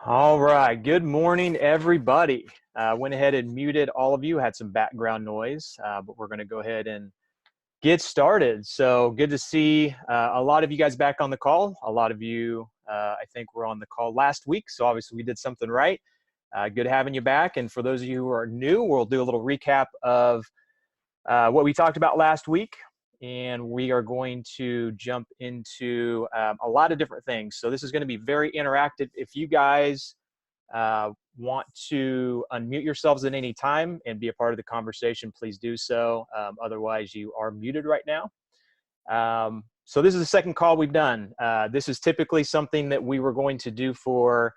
All right. Good morning, everybody. Went ahead and muted all of you, had some background noise, but we're going to go ahead and get started. So good to see a lot of you guys back on the call. A lot of you, I think, were on the call last week. So obviously we did something right. Good having you back. And for those of you who are new, we'll do a little recap of what we talked about last week. And we are going to jump into a lot of different things. So this is going to be very interactive. If you guys want to unmute yourselves at any time and be a part of the conversation, please do so. Otherwise, you are muted right now. So this is the second call we've done. This is typically something that we were going to do for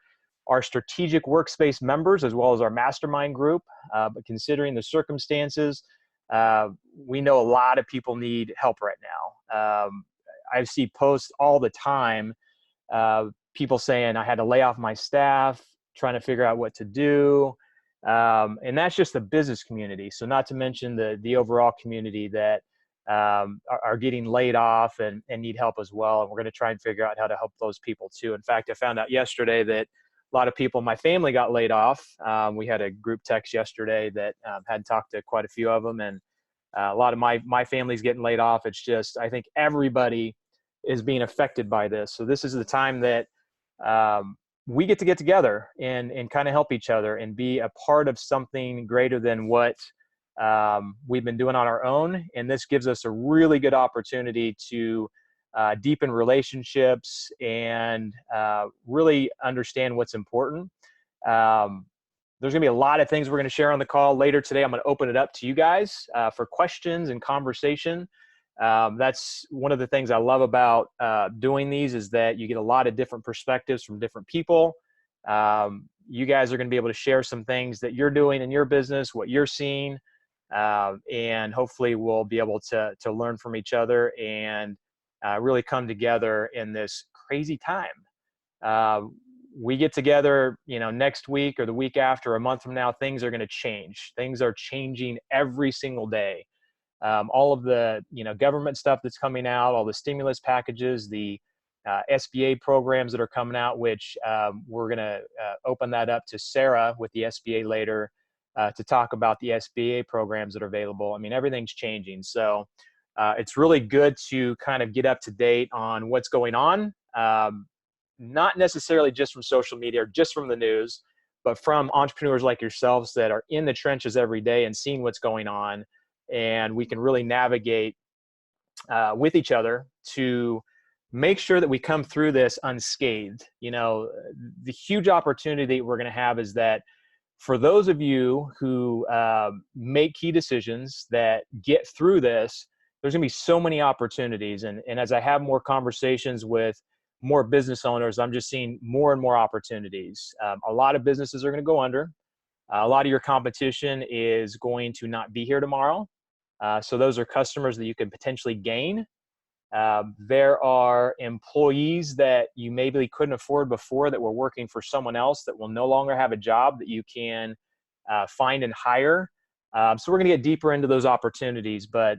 our Strategic Workspace members as well as our mastermind group. But considering the circumstances, we know a lot of people need help right now. I see posts all the time, people saying I had to lay off my staff, trying to figure out what to do. And that's just the business community. So not to mention the overall community that are getting laid off and need help as well. And we're going to try and figure out how to help those people too. In fact, I found out yesterday that a lot of people in my family got laid off. We had a group text yesterday that had talked to quite a few of them, and a lot of my family's getting laid off. It's just, I think everybody is being affected by this. So this is the time that we get together and kind of help each other and be a part of something greater than what we've been doing on our own. And this gives us a really good opportunity to deepen relationships and really understand what's important. There's going to be a lot of things we're going to share on the call later today. I'm going to open it up to you guys for questions and conversation. That's one of the things I love about doing these, is that you get a lot of different perspectives from different people. You guys are going to be able to share some things that you're doing in your business, what you're seeing, and hopefully we'll be able to learn from each other and really come together in this crazy time. We get together, next week or the week after, a month from now, things are going to change. Things are changing every single day. All of the, government stuff that's coming out, all the stimulus packages, the SBA programs that are coming out, which we're going to open that up to Sarah with the SBA later to talk about the SBA programs that are available. I mean, everything's changing. So it's really good to kind of get up to date on what's going on. Not necessarily just from social media or just from the news, but from entrepreneurs like yourselves that are in the trenches every day and seeing what's going on. And we can really navigate with each other to make sure that we come through this unscathed. The huge opportunity that we're going to have is that for those of you who make key decisions that get through this, there's going to be so many opportunities. And as I have more conversations with more business owners, I'm just seeing more and more opportunities. A lot of businesses are going to go under. A lot of your competition is going to not be here tomorrow. So those are customers that you could potentially gain. There are employees that you maybe couldn't afford before that were working for someone else that will no longer have a job that you can find and hire. So we're going to get deeper into those opportunities. But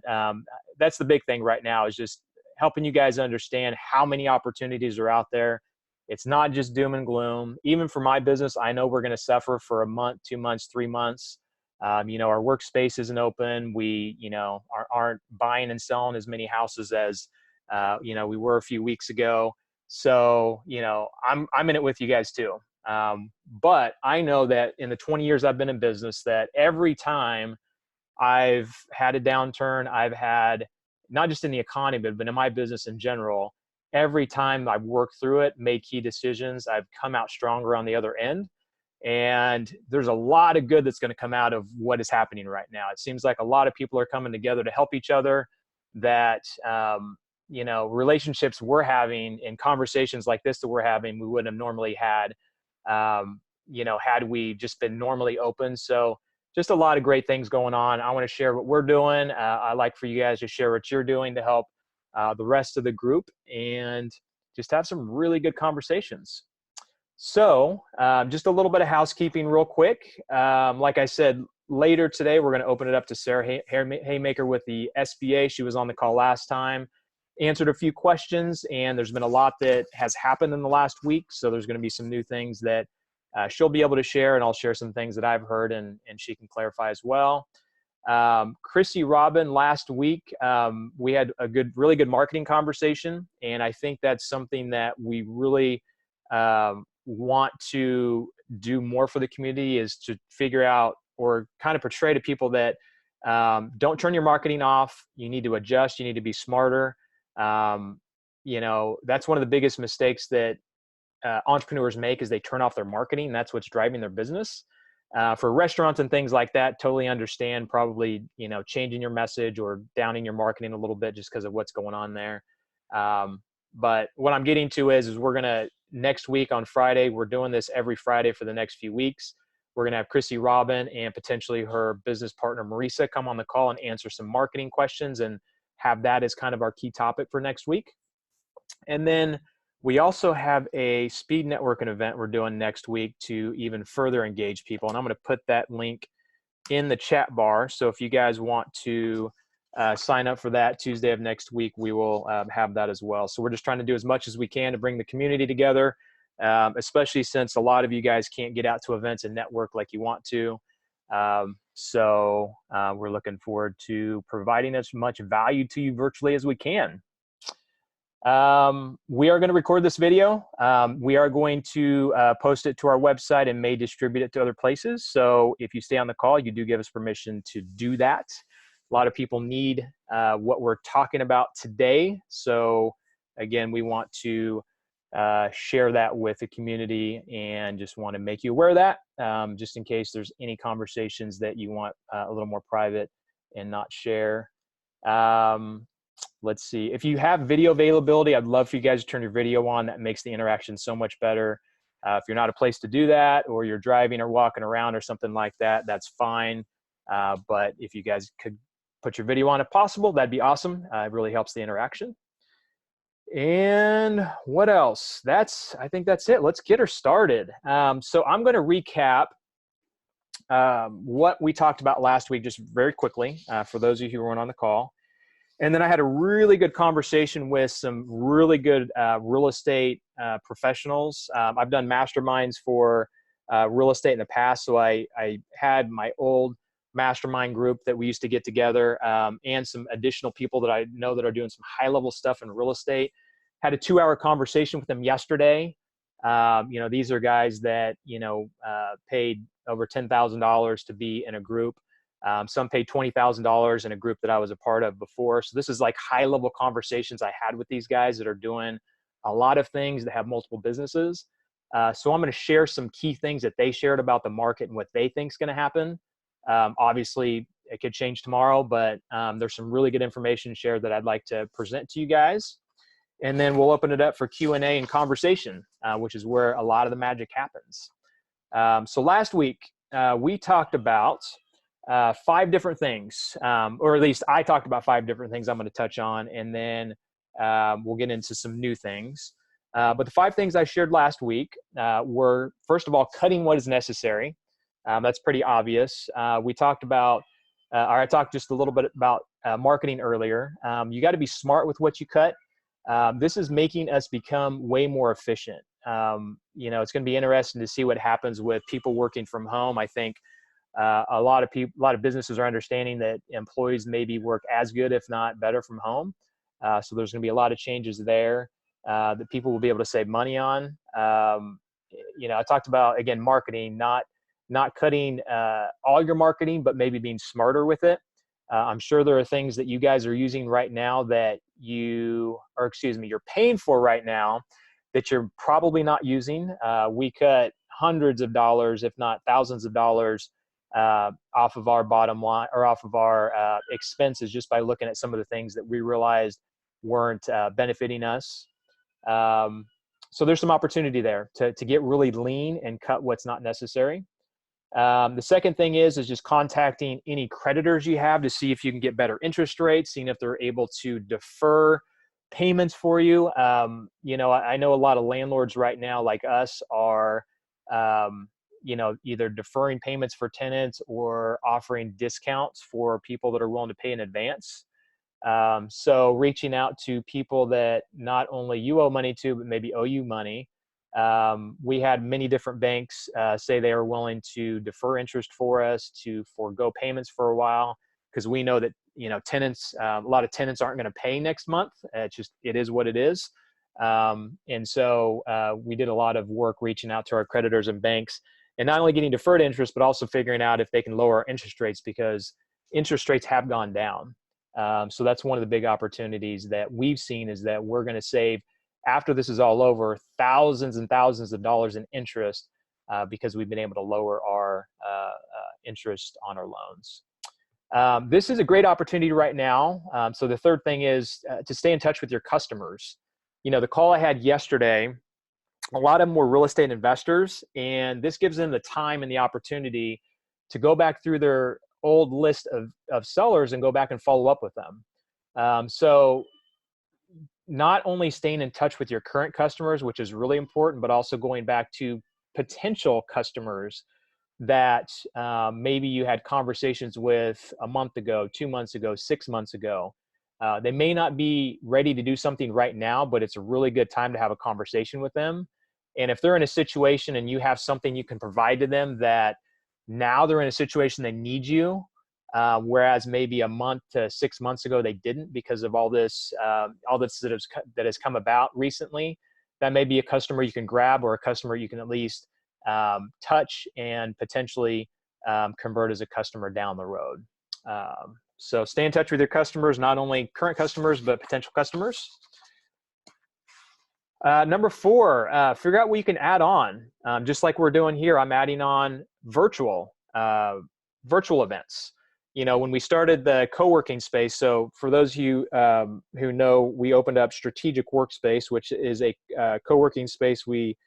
that's the big thing right now, is just helping you guys understand how many opportunities are out there. It's not just doom and gloom. Even for my business, I know we're going to suffer for a month, 2 months, 3 months. Our workspace isn't open. We, aren't buying and selling as many houses as, we were a few weeks ago. So, I'm in it with you guys too. But I know that in the 20 years I've been in business, that every time I've had a downturn, I've had, not just in the economy, but in my business in general, every time I've worked through it, made key decisions, I've come out stronger on the other end. And there's a lot of good that's going to come out of what is happening right now. It seems like a lot of people are coming together to help each other, that, relationships we're having and conversations like this that we're having, we wouldn't have normally had, had we just been normally open. So just a lot of great things going on. I want to share what we're doing. I like for you guys to share what you're doing to help the rest of the group and just have some really good conversations. So just a little bit of housekeeping real quick. Like I said, later today, we're going to open it up to Sarah Haymaker with the SBA. She was on the call last time, answered a few questions, and there's been a lot that has happened in the last week. So there's going to be some new things that she'll be able to share, and I'll share some things that I've heard, and she can clarify as well. Chrissy Robin, last week, we had a really good marketing conversation. And I think that's something that we really want to do more for the community, is to figure out or kind of portray to people that don't turn your marketing off. You need to adjust. You need to be smarter. That's one of the biggest mistakes that entrepreneurs make, is they turn off their marketing. That's what's driving their business. For restaurants and things like that, totally understand probably, changing your message or downing your marketing a little bit just because of what's going on there. But what I'm getting to is we're going to, next week on Friday, we're doing this every Friday for the next few weeks. We're going to have Chrissy Robin and potentially her business partner, Marisa, come on the call and answer some marketing questions, and have that as kind of our key topic for next week. And then we also have a speed networking event we're doing next week to even further engage people. And I'm going to put that link in the chat bar. So if you guys want to sign up for that Tuesday of next week, we will have that as well. So we're just trying to do as much as we can to bring the community together, especially since a lot of you guys can't get out to events and network like you want to. So we're looking forward to providing as much value to you virtually as we can. We are going to record this video. We are going to post it to our website and may distribute it to other places. So if you stay on the call, you do give us permission to do that. A lot of people need what we're talking about today. So again, we want to share that with the community, and just want to make you aware of that, just in case there's any conversations that you want a little more private and not share. Let's see. If you have video availability, I'd love for you guys to turn your video on. That makes the interaction so much better. If you're not a place to do that, or you're driving or walking around or something like that, that's fine. But if you guys could put your video on if possible, that'd be awesome. It really helps the interaction. And what else? I think that's it. Let's get her started. So I'm going to recap what we talked about last week, just very quickly, for those of you who weren't on the call. And then I had a really good conversation with some really good real estate professionals. I've done masterminds for real estate in the past. So I had my old mastermind group that we used to get together, and some additional people that I know that are doing some high level stuff in real estate. Had a 2-hour conversation with them yesterday. These are guys that, paid over $10,000 to be in a group. Some paid $20,000 in a group that I was a part of before. So this is like high level conversations I had with these guys that are doing a lot of things, that have multiple businesses. So I'm going to share some key things that they shared about the market and what they think is going to happen. Obviously it could change tomorrow, but there's some really good information shared that I'd like to present to you guys. And then we'll open it up for Q&A and conversation, which is where a lot of the magic happens. So last week we talked about 5 different things, or at least I talked about 5 different things I'm going to touch on, and then we'll get into some new things. But the 5 things I shared last week were, first of all, cutting what is necessary. That's pretty obvious. We talked about, or I talked just a little bit about marketing earlier. You got to be smart with what you cut. This is making us become way more efficient. It's going to be interesting to see what happens with people working from home. I think a lot of businesses are understanding that employees maybe work as good, if not better, from home. So there's going to be a lot of changes there that people will be able to save money on. I talked about, again, marketing, not cutting all your marketing, but maybe being smarter with it. I'm sure there are things that you guys are using right now that you're paying for right now that you're probably not using. We cut hundreds of dollars, if not thousands of dollars, off of our bottom line, or off of our expenses, just by looking at some of the things that we realized weren't benefiting us. So there's some opportunity there to get really lean and cut what's not necessary. The second thing is just contacting any creditors you have to see if you can get better interest rates, seeing if they're able to defer payments for you. I know a lot of landlords right now, like us, are either deferring payments for tenants or offering discounts for people that are willing to pay in advance. So reaching out to people that not only you owe money to, but maybe owe you money, We had many different banks say they are willing to defer interest for us, to forego payments for a while, because we know that tenants, a lot of tenants aren't going to pay next month. It is what it is. And so we did a lot of work reaching out to our creditors and banks, and not only getting deferred interest, but also figuring out if they can lower our interest rates, because interest rates have gone down. So that's one of the big opportunities that we've seen, is that we're going to save, after this is all over, thousands and thousands of dollars in interest because we've been able to lower our interest on our loans. This is a great opportunity right now. So the third thing is to stay in touch with your customers. The call I had yesterday, a lot of them were real estate investors, and this gives them the time and the opportunity to go back through their old list of sellers and go back and follow up with them. So not only staying in touch with your current customers, which is really important, but also going back to potential customers that maybe you had conversations with a month ago, 2 months ago, 6 months ago. They may not be ready to do something right now, but it's a really good time to have a conversation with them. And if they're in a situation and you have something you can provide to them, that now they're in a situation they need you, whereas maybe a month to 6 months ago they didn't, because of all this that has come about recently, that may be a customer you can grab, or a customer you can at least touch and potentially convert as a customer down the road. So stay in touch with your customers, not only current customers, but potential customers. Number 4, figure out what you can add on. Just like we're doing here, I'm adding on virtual events. When we started the co-working space, so for those of you who know, we opened up Strategic Workspace, which is a co-working space. We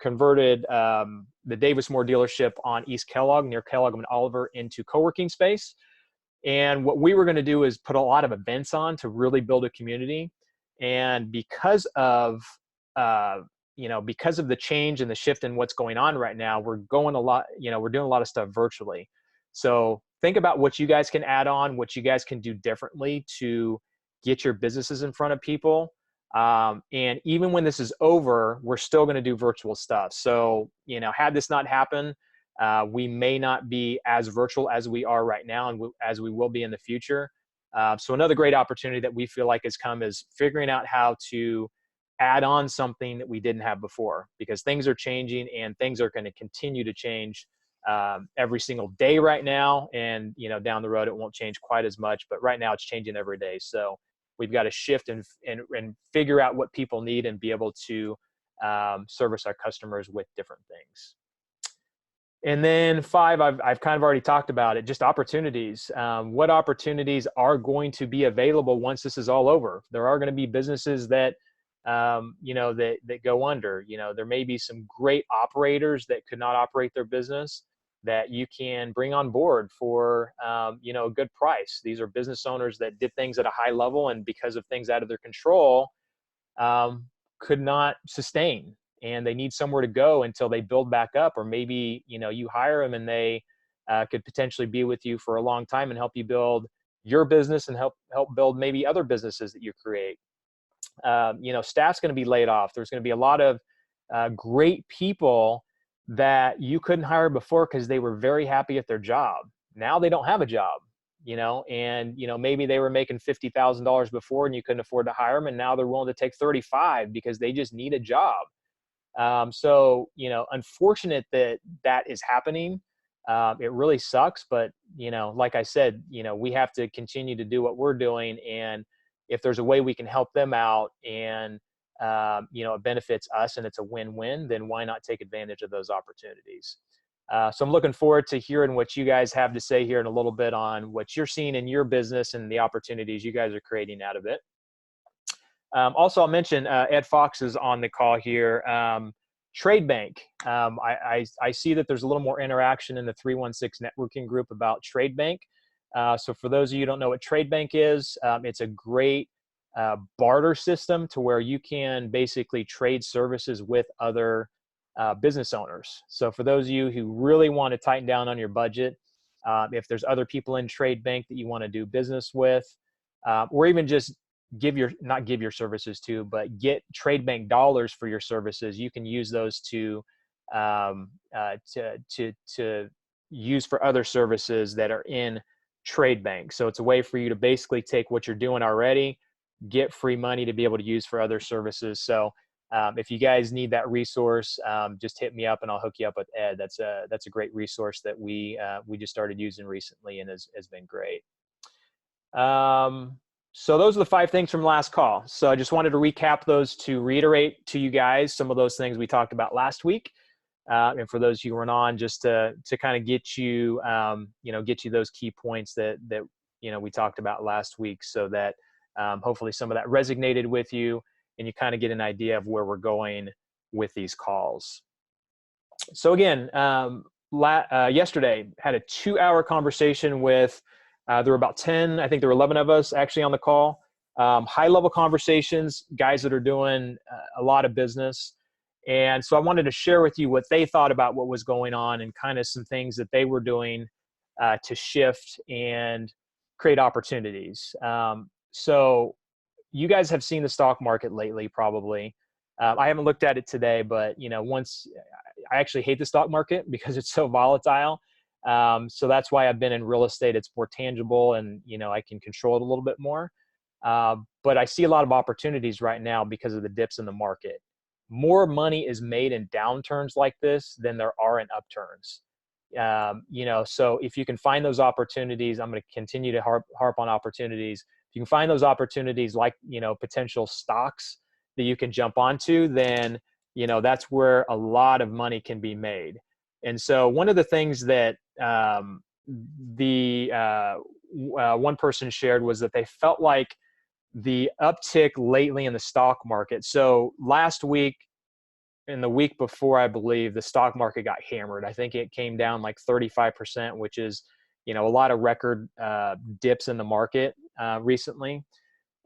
converted the Davis Moore dealership on East Kellogg, near Kellogg and Oliver, into co-working space. And what we were going to do is put a lot of events on to really build a community. And because of the change and the shift in what's going on right now, we're doing a lot of stuff virtually. So think about what you guys can add on, what you guys can do differently to get your businesses in front of people. And even when this is over, we're still going to do virtual stuff. So, had this not happen, we may not be as virtual as we are right now, and as we will be in the future. So another great opportunity that we feel like has come is figuring out how to add on something that we didn't have before, because things are changing, and things are going to continue to change every single day right now. And, down the road, it won't change quite as much, but right now it's changing every day. So we've got to shift and figure out what people need, and be able to service our customers with different things. And then 5, I've kind of already talked about it, just opportunities. What opportunities are going to be available once this is all over? There are going to be businesses that, that go under. There may be some great operators that could not operate their business that you can bring on board for, a good price. These are business owners that did things at a high level, and because of things out of their control, could not sustain. And they need somewhere to go until they build back up. Or maybe, you hire them, and they could potentially be with you for a long time and help you build your business, and help build maybe other businesses that you create. Staff's going to be laid off. There's going to be a lot of great people that you couldn't hire before because they were very happy at their job. Now they don't have a job, and, maybe they were making $50,000 before and you couldn't afford to hire them. And now they're willing to take 35 because they just need a job. So, unfortunate that is happening. It really sucks, but, like I said, we have to continue to do what we're doing. And if there's a way we can help them out, and, it benefits us and it's a win-win, then why not take advantage of those opportunities? So I'm looking forward to hearing what you guys have to say here in a little bit on what you're seeing in your business and the opportunities you guys are creating out of it. Also, I'll mention Ed Fox is on the call here. Trade Bank. I see that there's a little more interaction in the 316 networking group about Trade Bank. So for those of you who don't know what Trade Bank is, it's a great barter system to where you can basically trade services with other business owners. So for those of you who really want to tighten down on your budget, if there's other people in Trade Bank that you want to do business with, or even just not give your services to, but get trade bank dollars for your services. You can use those to use for other services that are in trade bank. So it's a way for you to basically take what you're doing already, get free money to be able to use for other services. So if you guys need that resource, just hit me up and I'll hook you up with Ed. That's a great resource that we just started using recently and has been great. So those are the 5 things from last call. So I just wanted to recap those to reiterate to you guys some of those things we talked about last week. And for those who weren't on, just to kind of get you, get you those key points that we talked about last week, so that hopefully some of that resonated with you and you kind of get an idea of where we're going with these calls. So again, yesterday had a 2-hour conversation with, there were about 10, I think there were 11 of us actually on the call. High-level conversations, guys that are doing a lot of business. And so I wanted to share with you what they thought about what was going on and kind of some things that they were doing to shift and create opportunities. So you guys have seen the stock market lately, probably. I haven't looked at it today, but I actually hate the stock market because it's so volatile. So that's why I've been in real estate. It's more tangible and, I can control it a little bit more. But I see a lot of opportunities right now because of the dips in the market. More money is made in downturns like this than there are in upturns. So if you can find those opportunities, I'm going to continue to harp on opportunities. If you can find those opportunities like, potential stocks that you can jump onto, then, that's where a lot of money can be made. And so one of the things that one person shared was that they felt like the uptick lately in the stock market. So last week and the week before, I believe the stock market got hammered. I think it came down like 35%, which is, a lot of record dips in the market recently.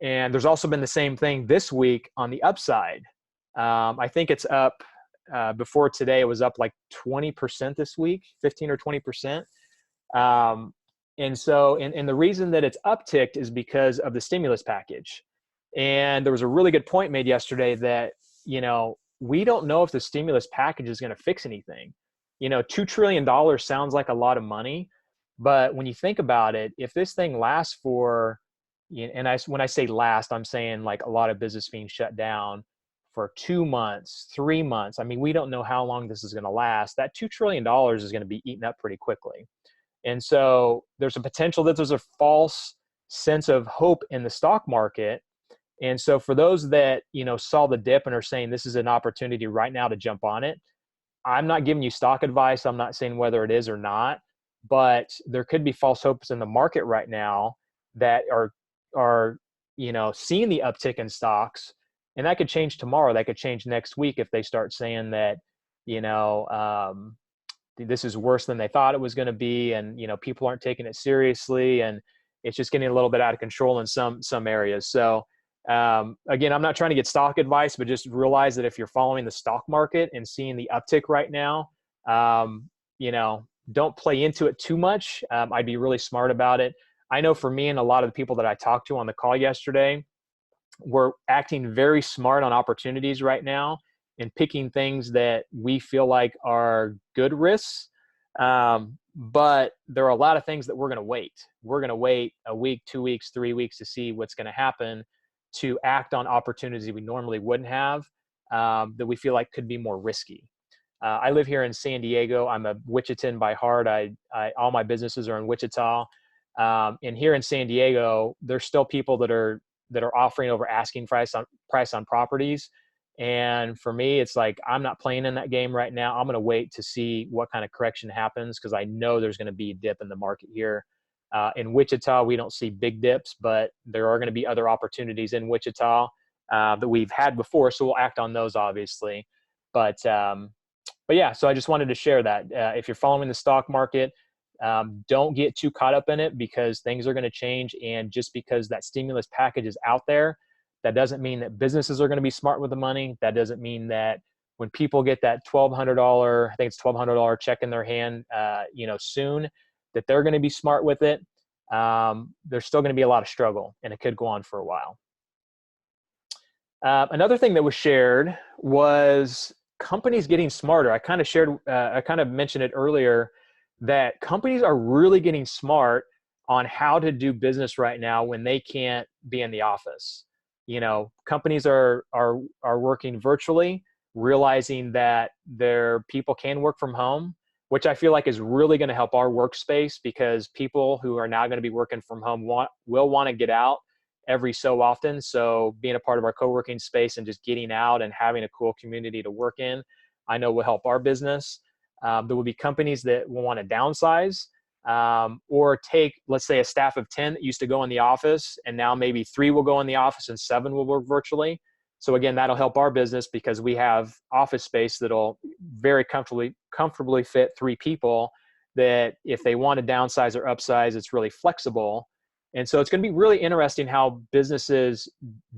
And there's also been the same thing this week on the upside. I think it's up before today. It was up like 20% this week, 15 or 20%. And so, and the reason that it's upticked is because of the stimulus package. And there was a really good point made yesterday that, we don't know if the stimulus package is going to fix anything. $2 trillion sounds like a lot of money, but when you think about it, if this thing lasts for, and when I say last, I'm saying like a lot of business being shut down for 2 months, 3 months. I mean, we don't know how long this is going to last. That $2 trillion is going to be eaten up pretty quickly. And so there's a potential that there's a false sense of hope in the stock market. And so for those that, saw the dip and are saying this is an opportunity right now to jump on it, I'm not giving you stock advice. I'm not saying whether it is or not, but there could be false hopes in the market right now that are seeing the uptick in stocks, and that could change tomorrow. That could change next week if they start saying that, this is worse than they thought it was going to be, and people aren't taking it seriously, and it's just getting a little bit out of control in some areas. So again, I'm not trying to get stock advice, but just realize that if you're following the stock market and seeing the uptick right now, don't play into it too much. I'd be really smart about it. I know for me and a lot of the people that I talked to on the call yesterday, we're acting very smart on opportunities right now and picking things that we feel like are good risks. But there are a lot of things that we're going to wait. We're going to wait a week, 2 weeks, 3 weeks to see what's going to happen to act on opportunities we normally wouldn't have, that we feel like could be more risky. I live here in San Diego. I'm a Wichitan by heart. All my businesses are in Wichita. And here in San Diego, there's still people that are offering over asking price on properties. And for me, it's like, I'm not playing in that game right now. I'm going to wait to see what kind of correction happens, because I know there's going to be a dip in the market here. In Wichita, we don't see big dips, but there are going to be other opportunities in Wichita that we've had before. So we'll act on those, obviously. But yeah, so I just wanted to share that. If you're following the stock market, don't get too caught up in it, because things are going to change. And just because that stimulus package is out there, that doesn't mean that businesses are going to be smart with the money. That doesn't mean that when people get that $1,200, I think it's $1,200 check in their hand, soon, that they're going to be smart with it. There's still going to be a lot of struggle, and it could go on for a while. Another thing that was shared was companies getting smarter. I kind of mentioned it earlier that companies are really getting smart on how to do business right now when they can't be in the office. Companies are working virtually, realizing that their people can work from home, which I feel like is really going to help our workspace because people who are now going to be working from home will want to get out every so often. So being a part of our co-working space and just getting out and having a cool community to work in, I know will help our business. There will be companies that will want to downsize or take, let's say, a staff of 10 that used to go in the office, and now maybe 3 will go in the office and 7 will work virtually. So again, that'll help our business because we have office space that'll very comfortably fit 3 people that if they want to downsize or upsize, it's really flexible. And so it's going to be really interesting how businesses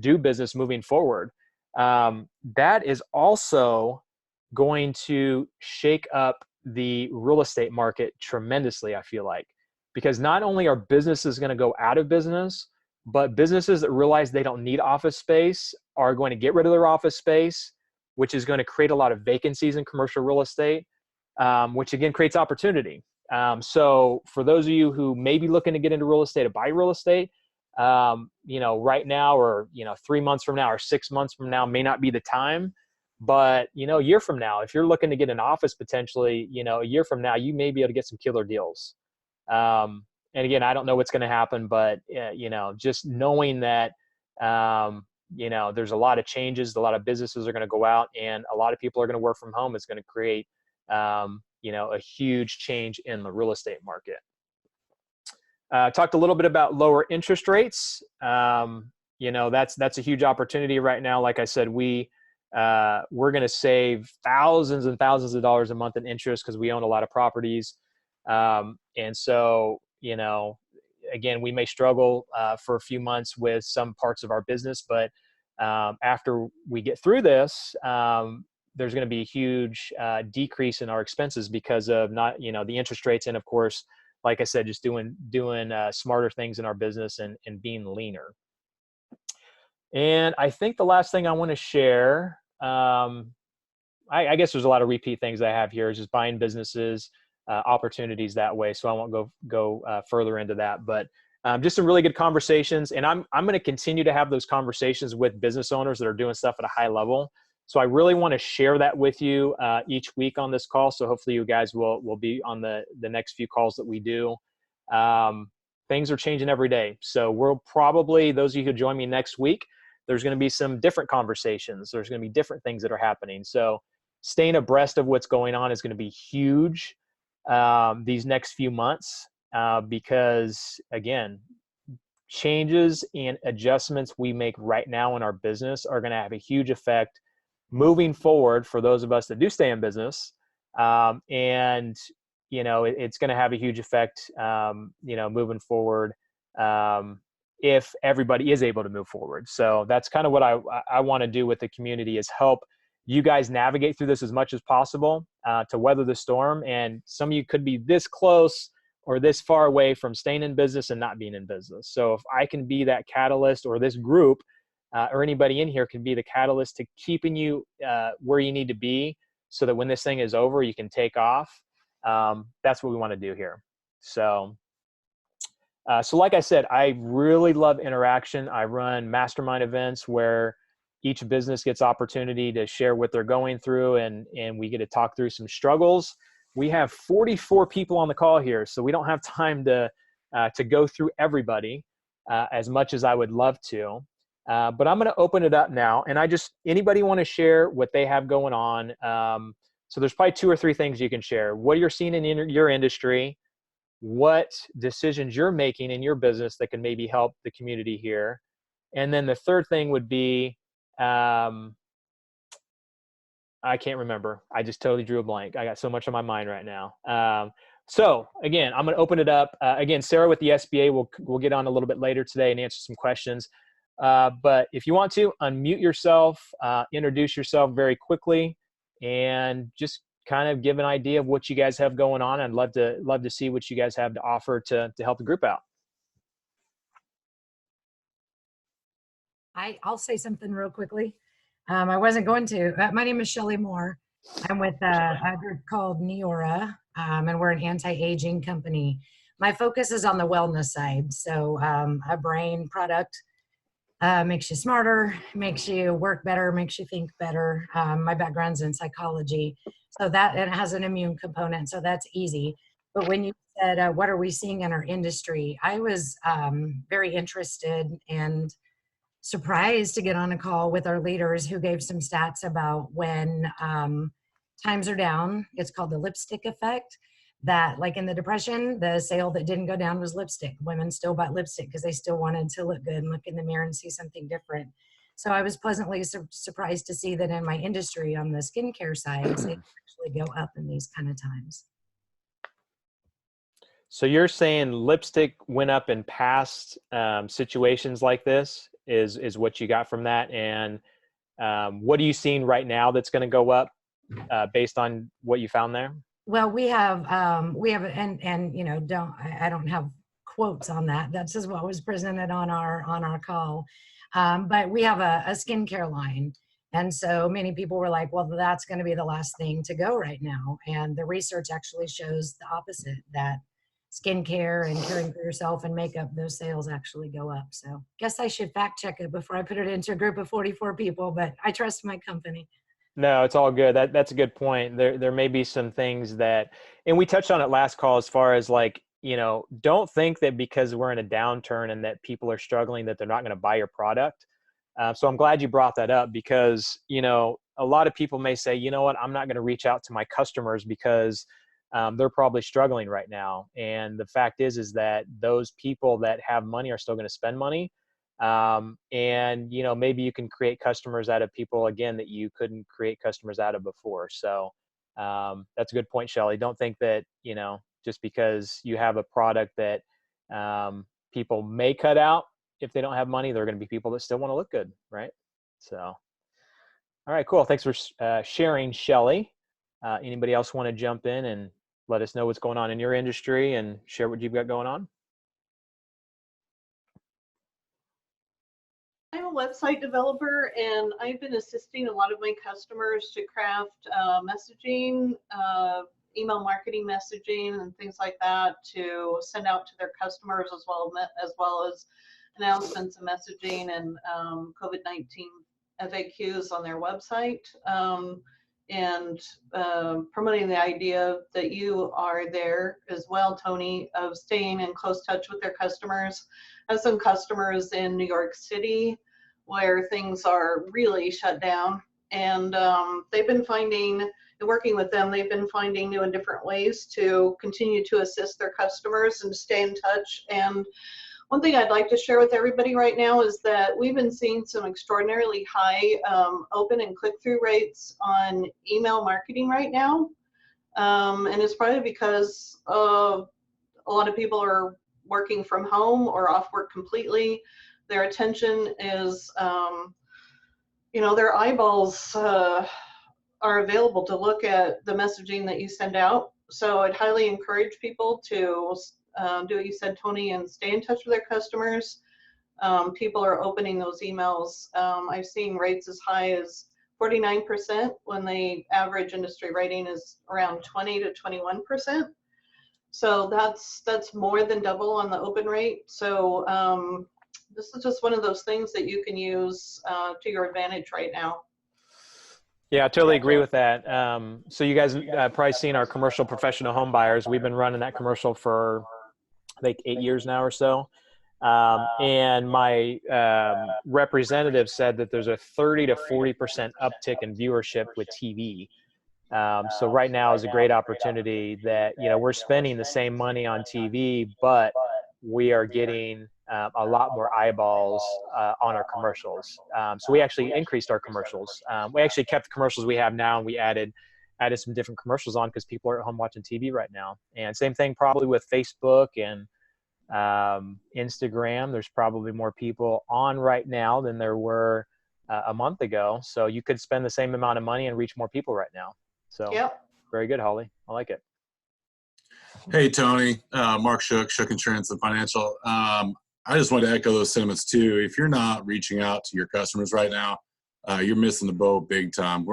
do business moving forward. That is also going to shake up the real estate market tremendously, I feel like, because not only are businesses going to go out of business, but businesses that realize they don't need office space are going to get rid of their office space, which is going to create a lot of vacancies in commercial real estate, which again creates opportunity. So for those of you who may be looking to get into real estate or buy real estate, right now, or, 3 months from now or 6 months from now may not be the time, but, a year from now, if you're looking to get an office potentially, a year from now, you may be able to get some killer deals. And again, I don't know what's going to happen, but, just knowing that, there's a lot of changes, a lot of businesses are going to go out and a lot of people are going to work from home is going to create, a huge change in the real estate market. Talked a little bit about lower interest rates. That's a huge opportunity right now. Like I said, we're going to save thousands and thousands of dollars a month in interest because we own a lot of properties. And so, again, we may struggle for a few months with some parts of our business, but after we get through this, there's going to be a huge decrease in our expenses because of not, the interest rates. And of course, like I said, just doing smarter things in our business and being leaner. And I think the last thing I want to share, I guess there's a lot of repeat things I have here, is just buying businesses, opportunities that way. So I won't go further into that, but just some really good conversations. And I'm going to continue to have those conversations with business owners that are doing stuff at a high level. So I really want to share that with you each week on this call. So hopefully you guys will be on the next few calls that we do. Things are changing every day. So we'll probably, those of you who join me next week, there's going to be some different conversations. There's going to be different things that are happening. So staying abreast of what's going on is going to be huge these next few months because, again, changes and adjustments we make right now in our business are going to have a huge effect moving forward for those of us that do stay in business. And, it's going to have a huge effect, moving forward if everybody is able to move forward. So that's kind of what I want to do with the community, is help you guys navigate through this as much as possible to weather the storm. And some of you could be this close or this far away from staying in business and not being in business. So if I can be that catalyst, or this group or anybody in here can be the catalyst to keeping you where you need to be so that when this thing is over, you can take off. That's what we want to do here. So like I said, I really love interaction. I run mastermind events where each business gets opportunity to share what they're going through, and we get to talk through some struggles. We have 44 people on the call here, so we don't have time to go through everybody as much as I would love to. But I'm going to open it up now, and anybody want to share what they have going on? So there's probably 2 or 3 things you can share. What you're seeing in your industry, what decisions you're making in your business that can maybe help the community here. And then the third thing would be, I can't remember. I just totally drew a blank. I got so much on my mind right now. So again, I'm going to open it up. Again, Sarah with the SBA will get on a little bit later today and answer some questions. But if you want to, unmute yourself, introduce yourself very quickly, and just kind of give an idea of what you guys have going on. I'd love to see what you guys have to offer to help the group out. I'll say something real quickly. I wasn't going to. My name is Shelley Moore. I'm with a group called Neora, and we're an anti-aging company. My focus is on the wellness side. So a brain product makes you smarter, makes you work better, makes you think better. My background's in psychology. So that, and it has an immune component. So that's easy. But when you said, what are we seeing in our industry? I was very interested and surprised to get on a call with our leaders who gave some stats about when times are down. It's called the lipstick effect. That, like in the Depression, the sale that didn't go down was lipstick. Women still bought lipstick because they still wanted to look good and look in the mirror and see something different. So I was pleasantly surprised to see that in my industry on the skincare side, sales actually go up in these kind of times. So you're saying lipstick went up in past situations like this is what you got from that. And what are you seeing right now that's going to go up based on what you found there? Well, we have, and you know, I don't have quotes on that. That's just what was presented on our call. But we have a skincare line. And so many people were like, well, that's going to be the last thing to go right now. And the research actually shows the opposite, that skincare and caring for yourself and makeup, those sales actually go up. So guess I should fact check it before I put it into a group of 44 people, but I trust my company. No, it's all good. That's a good point. There may be some things that, and we touched on it last call as far as like, you know, don't think that because we're in a downturn and that people are struggling that they're not going to buy your product. So I'm glad you brought that up because, you know, a lot of people may say, you know what, I'm not going to reach out to my customers because they're probably struggling right now. And the fact is that those people that have money are still going to spend money. And, you know, maybe you can create customers out of people, again, that you couldn't create customers out of before. So that's a good point, Shelley. Don't think that, you know, just because you have a product that people may cut out, if they don't have money, there are going to be people that still want to look good, right? So, all right, cool. Thanks for sharing, Shelley. Anybody else want to jump in and let us know what's going on in your industry and share what you've got going on? I'm a website developer, and I've been assisting a lot of my customers to craft messaging, email marketing messaging, and things like that to send out to their customers, as well as announcements and messaging and COVID-19 FAQs on their website, and promoting the idea that you are there as well, Tony, of staying in close touch with their customers. I have some customers in New York City where things are really shut down, and they've been finding, working with them, they've been finding new and different ways to continue to assist their customers and stay in touch. And one thing I'd like to share with everybody right now is that we've been seeing some extraordinarily high open and click-through rates on email marketing right now. And it's probably because a lot of people are working from home or off work completely. Their attention is, you know, their eyeballs are available to look at the messaging that you send out. So I'd highly encourage people to do what you said, Tony, and stay in touch with their customers. People are opening those emails. I've seen rates as high as 49% when the average industry rating is around 20 to 21%. So that's more than double on the open rate. So this is just one of those things that you can use to your advantage right now. Yeah, I totally agree with that. So you guys probably seen our commercial professional home buyers. We've been running that commercial for, I think, 8 years now or so. And my representative said that there's a 30 to 40% uptick in viewership with TV. So right now is a great opportunity that, you know, we're spending the same money on TV, but we are getting a lot more eyeballs on our commercials. So we actually increased our commercials. We actually kept the commercials we have now, and we added some different commercials on because people are at home watching TV right now. And same thing probably with Facebook and Instagram. There's probably more people on right now than there were a month ago. So you could spend the same amount of money and reach more people right now. So yep. Very good, Holly. I like it. Hey, Tony. Mark Shook Insurance and Financial. I just wanted to echo those sentiments too. If you're not reaching out to your customers right now, you're missing the boat big time.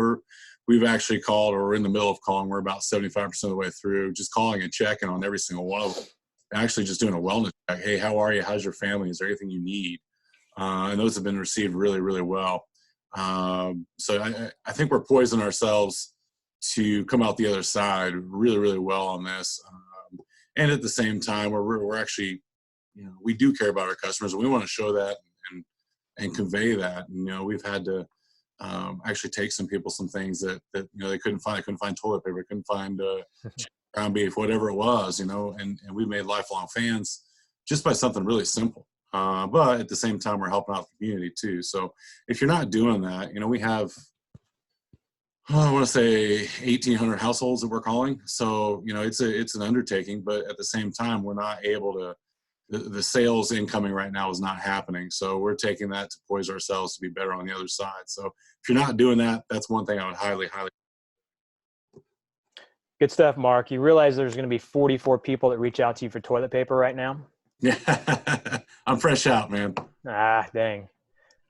We've actually called, or we're in the middle of calling. We're about 75% of the way through, just calling and checking on every single one of them. Actually just doing a wellness check. Hey, how are you? How's your family? Is there anything you need? And those have been received really, really well. So I think we're poising ourselves to come out the other side really, really well on this. And at the same time, we're actually, we do care about our customers, and we want to show that and convey that. And, we've had to actually take some people some things that they couldn't find. They couldn't find toilet paper, couldn't find ground beef, whatever it was, and we made lifelong fans just by something really simple. But at the same time, we're helping out the community too. So if you're not doing that, we have, I want to say 1,800 households that we're calling. So, it's an undertaking, but at the same time, we're not able to, the sales incoming right now is not happening. So we're taking that to poise ourselves to be better on the other side. So if you're not doing that, that's one thing I would highly. Good stuff, Mark. You realize there's going to be 44 people that reach out to you for toilet paper right now? Yeah, I'm fresh out, man. Ah, dang.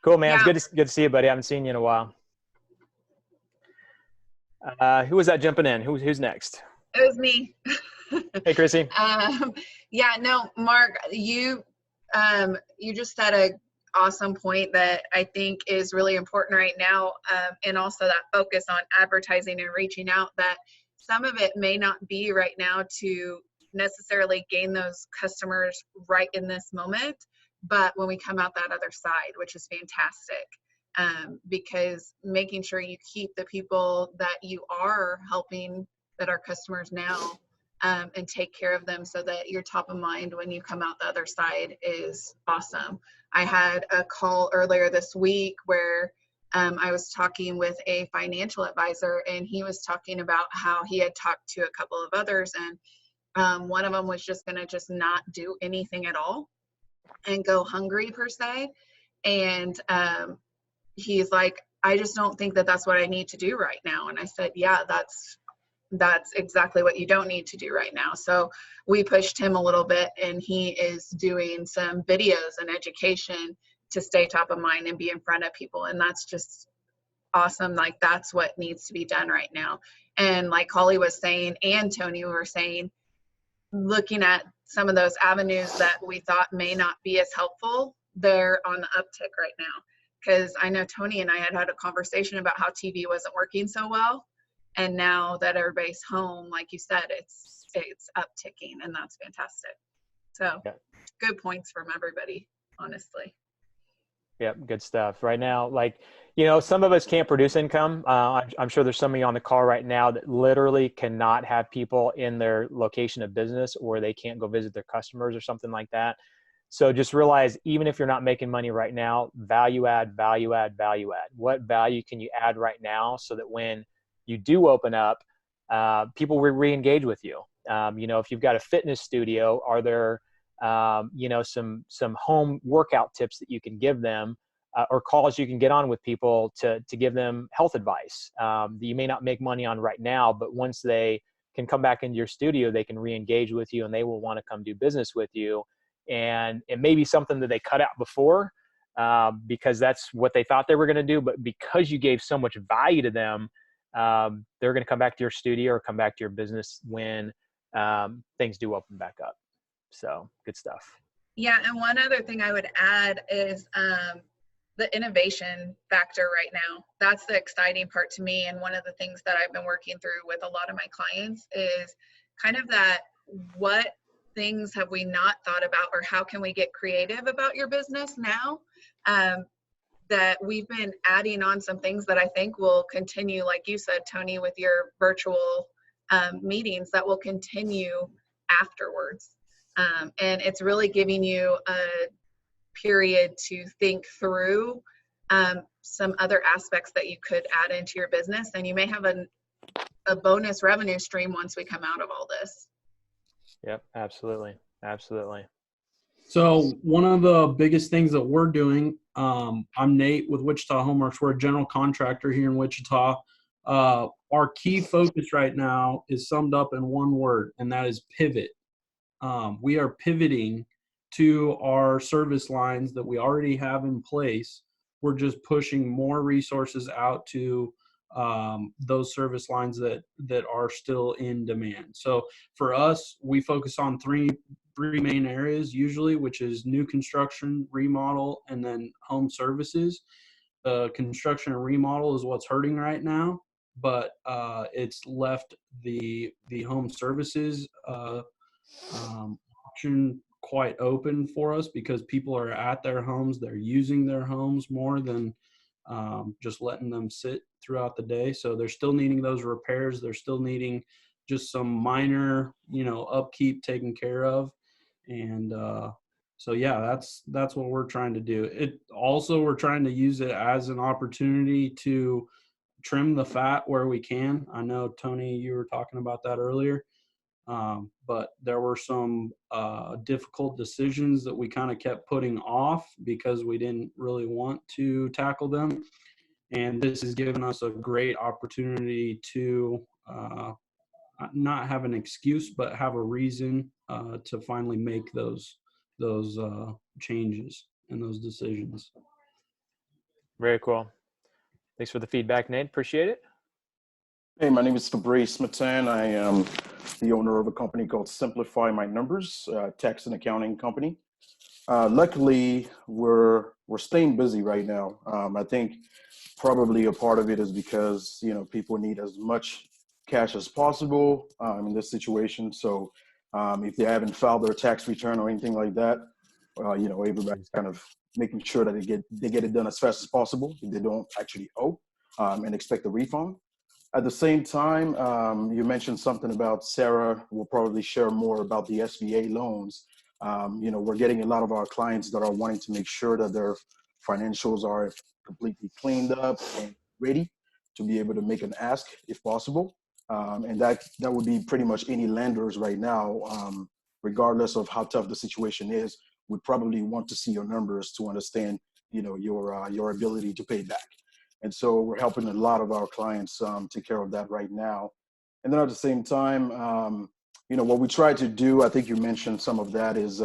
Cool, man. Yeah. It's good to see you, buddy. I haven't seen you in a while. Who was that jumping in? Who's next? It was me. Hey, Chrissy. Yeah, no, Mark, you just said a awesome point that I think is really important right now. And also that focus on advertising and reaching out, that some of it may not be right now to necessarily gain those customers right in this moment, but when we come out that other side, which is fantastic. Because making sure you keep the people that you are helping that are customers now, and take care of them so that you're top of mind when you come out the other side is awesome. I had a call earlier this week where I was talking with a financial advisor, and he was talking about how he had talked to a couple of others, and one of them was just going to just not do anything at all and go hungry per se. And he's like, I just don't think that that's what I need to do right now. And I said, yeah, that's exactly what you don't need to do right now. So we pushed him a little bit, and he is doing some videos and education to stay top of mind and be in front of people. And that's just awesome. Like, that's what needs to be done right now. And like Holly was saying, and Tony were saying, looking at some of those avenues that we thought may not be as helpful, they're on the uptick right now. Because I know Tony and I had a conversation about how TV wasn't working so well. And now that everybody's home, like you said, it's upticking, and that's fantastic. So yeah. Good points from everybody, honestly. Yep, good stuff. Right now, some of us can't produce income. I'm sure there's some of you on the call right now that literally cannot have people in their location of business, or they can't go visit their customers or something like that. So just realize, even if you're not making money right now, value add, value add, value add. What value can you add right now so that when you do open up, people will re-engage with you? If you've got a fitness studio, are there, some home workout tips that you can give them, or calls you can get on with people to give them health advice that you may not make money on right now, but once they can come back into your studio, they can re-engage with you, and they will want to come do business with you. And it may be something that they cut out before because that's what they thought they were going to do. But because you gave so much value to them, they're going to come back to your studio or come back to your business when things do open back up. So good stuff. Yeah. And one other thing I would add is the innovation factor right now. That's the exciting part to me. And one of the things that I've been working through with a lot of my clients is kind of that, what things have we not thought about, or how can we get creative about your business now? That we've been adding on some things that I think will continue, like you said, Tony, with your virtual meetings, that will continue afterwards. And it's really giving you a period to think through some other aspects that you could add into your business. And you may have a bonus revenue stream once we come out of all this. Yep, absolutely. Absolutely. So one of the biggest things that we're doing, I'm Nate with Wichita Homeworks. We're a general contractor here in Wichita. Our key focus right now is summed up in one word, and that is pivot. We are pivoting to our service lines that we already have in place. We're just pushing more resources out to those service lines that are still in demand. So for us, we focus on three main areas usually, which is new construction, remodel, and then home services. Construction and remodel is what's hurting right now, but it's left the home services option quite open for us because people are at their homes. They're using their homes more than just letting them sit throughout the day. So they're still needing those repairs. They're still needing just some minor, upkeep taken care of. And so yeah, that's what we're trying to do. It also, we're trying to use it as an opportunity to trim the fat where we can. I know, Tony, you were talking about that earlier. But there were some difficult decisions that we kind of kept putting off because we didn't really want to tackle them. And this has given us a great opportunity to not have an excuse, but have a reason to finally make those changes and those decisions. Very cool. Thanks for the feedback, Nate. Appreciate it. Hey, my name is Fabrice Matan. I am the owner of a company called Simplify My Numbers, tax and accounting company. Luckily, we're staying busy right now. I think probably a part of it is because people need as much cash as possible in this situation. So if they haven't filed their tax return or anything like that, everybody's kind of making sure that they get it done as fast as possible if they don't actually owe and expect a refund. At the same time, you mentioned something about Sarah. We'll probably share more about the SBA loans. We're getting a lot of our clients that are wanting to make sure that their financials are completely cleaned up and ready to be able to make an ask if possible. And that would be pretty much any lenders right now, regardless of how tough the situation is, would probably want to see your numbers to understand, your ability to pay back. And so we're helping a lot of our clients take care of that right now. And then at the same time, what we try to do, I think you mentioned some of that, is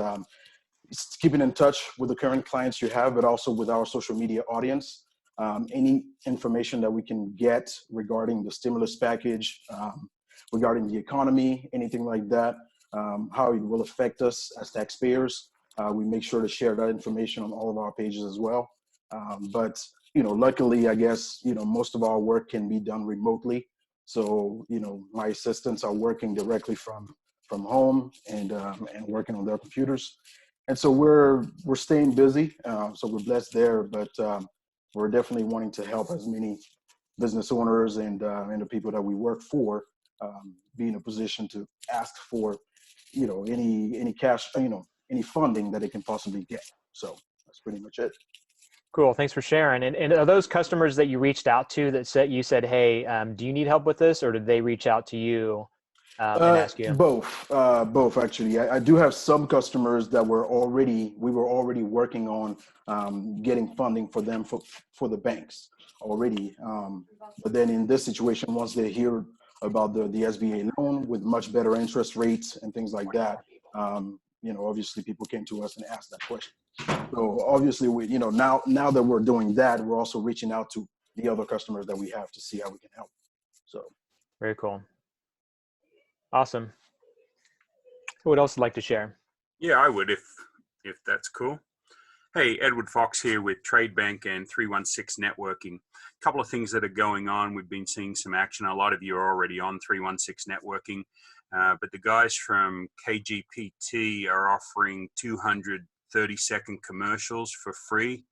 keeping in touch with the current clients you have, but also with our social media audience. Any information that we can get regarding the stimulus package, regarding the economy, anything like that, how it will affect us as taxpayers. We make sure to share that information on all of our pages as well. But luckily, I guess, most of our work can be done remotely. So, my assistants are working directly from home and working on their computers. And so we're staying busy. So we're blessed there, but we're definitely wanting to help as many business owners and the people that we work for be in a position to ask for, any cash, any funding that they can possibly get. So that's pretty much it. Cool. Thanks for sharing. And are those customers that you reached out to that you said, hey, do you need help with this? Or did they reach out to you and ask you? Both actually. I do have some customers that we were already working on getting funding for them for the banks already. But then in this situation, once they hear about the SBA loan with much better interest rates and things like that, obviously people came to us and asked that question. So obviously, we, now that we're doing that, we're also reaching out to the other customers that we have to see how we can help. So very cool. Awesome. Who would else like to share? Yeah, I would if that's cool. Hey, Edward Fox here with Trade Bank and 316 Networking. A couple of things that are going on. We've been seeing some action. A lot of you are already on 316 Networking, but the guys from KGPT are offering 200 30-second commercials for free.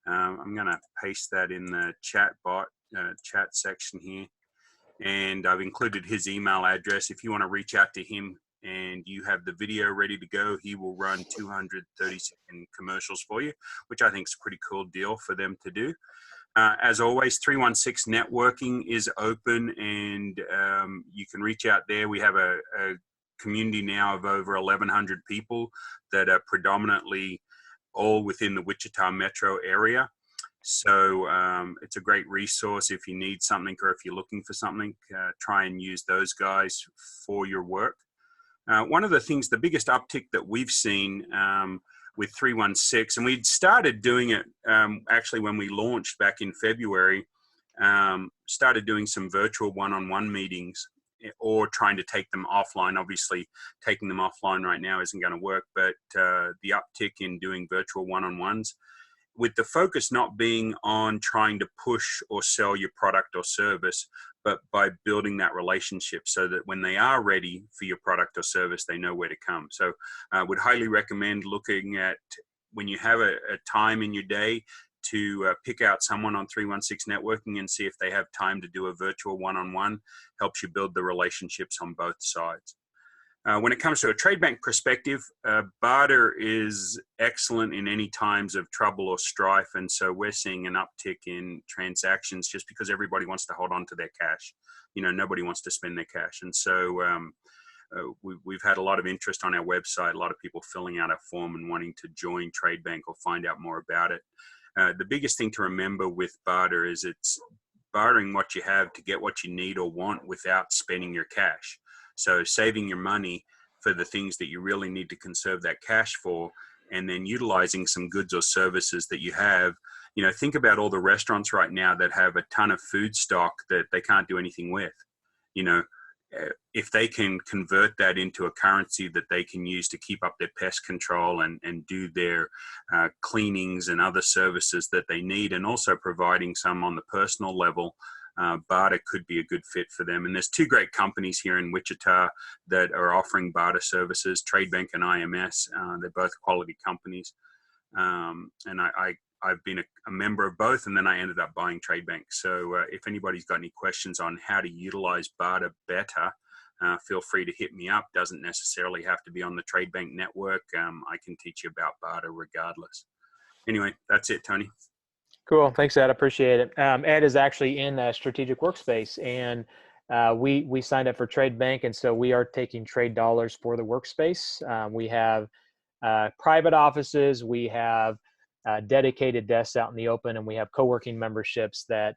I'm going to paste that in the chat section here. And I've included his email address. If you want to reach out to him and you have the video ready to go, he will run 200 30-second commercials for you, which I think is a pretty cool deal for them to do. As always, 316 Networking is open, and you can reach out there. We have a community now of over 1,100 people that are predominantly all within the Wichita metro area. So it's a great resource if you need something or if you're looking for something. Try and use those guys for your work. One of the things, the biggest uptick that we've seen, with 316, and we'd started doing it actually when we launched back in February. Started doing some virtual one-on-one meetings, or trying to take them offline. Obviously, taking them offline right now isn't going to work, but the uptick in doing virtual one-on-ones, with the focus not being on trying to push or sell your product or service, but by building that relationship so that when they are ready for your product or service, they know where to come. So I would highly recommend looking at, when you have a time in your day, to pick out someone on 316 Networking and see if they have time to do a virtual one-on-one. Helps you build the relationships on both sides. When it comes to a trade bank perspective, barter is excellent in any times of trouble or strife. And so we're seeing an uptick in transactions just because everybody wants to hold on to their cash. Nobody wants to spend their cash. And so we've had a lot of interest on our website, a lot of people filling out a form and wanting to join Trade Bank or find out more about it. The biggest thing to remember with barter is it's bartering what you have to get what you need or want without spending your cash. So saving your money for the things that you really need to conserve that cash for, and then utilizing some goods or services that you have. Think about all the restaurants right now that have a ton of food stock that they can't do anything with. If they can convert that into a currency that they can use to keep up their pest control and do their cleanings and other services that they need, and also providing some on the personal level, barter could be a good fit for them. And there's two great companies here in Wichita that are offering barter services, Trade Bank and IMS. They're both quality companies. And I've been a member of both, and then I ended up buying Trade Bank. So if anybody's got any questions on how to utilize barter better, feel free to hit me up. Doesn't necessarily have to be on the Trade Bank network. I can teach you about barter regardless. Anyway, that's it, Tony. Cool. Thanks, Ed. I appreciate it. Ed is actually in Strategic Workspace, and we signed up for Trade Bank, and so we are taking trade dollars for the workspace. We have private offices. We have dedicated desks out in the open, and we have co-working memberships that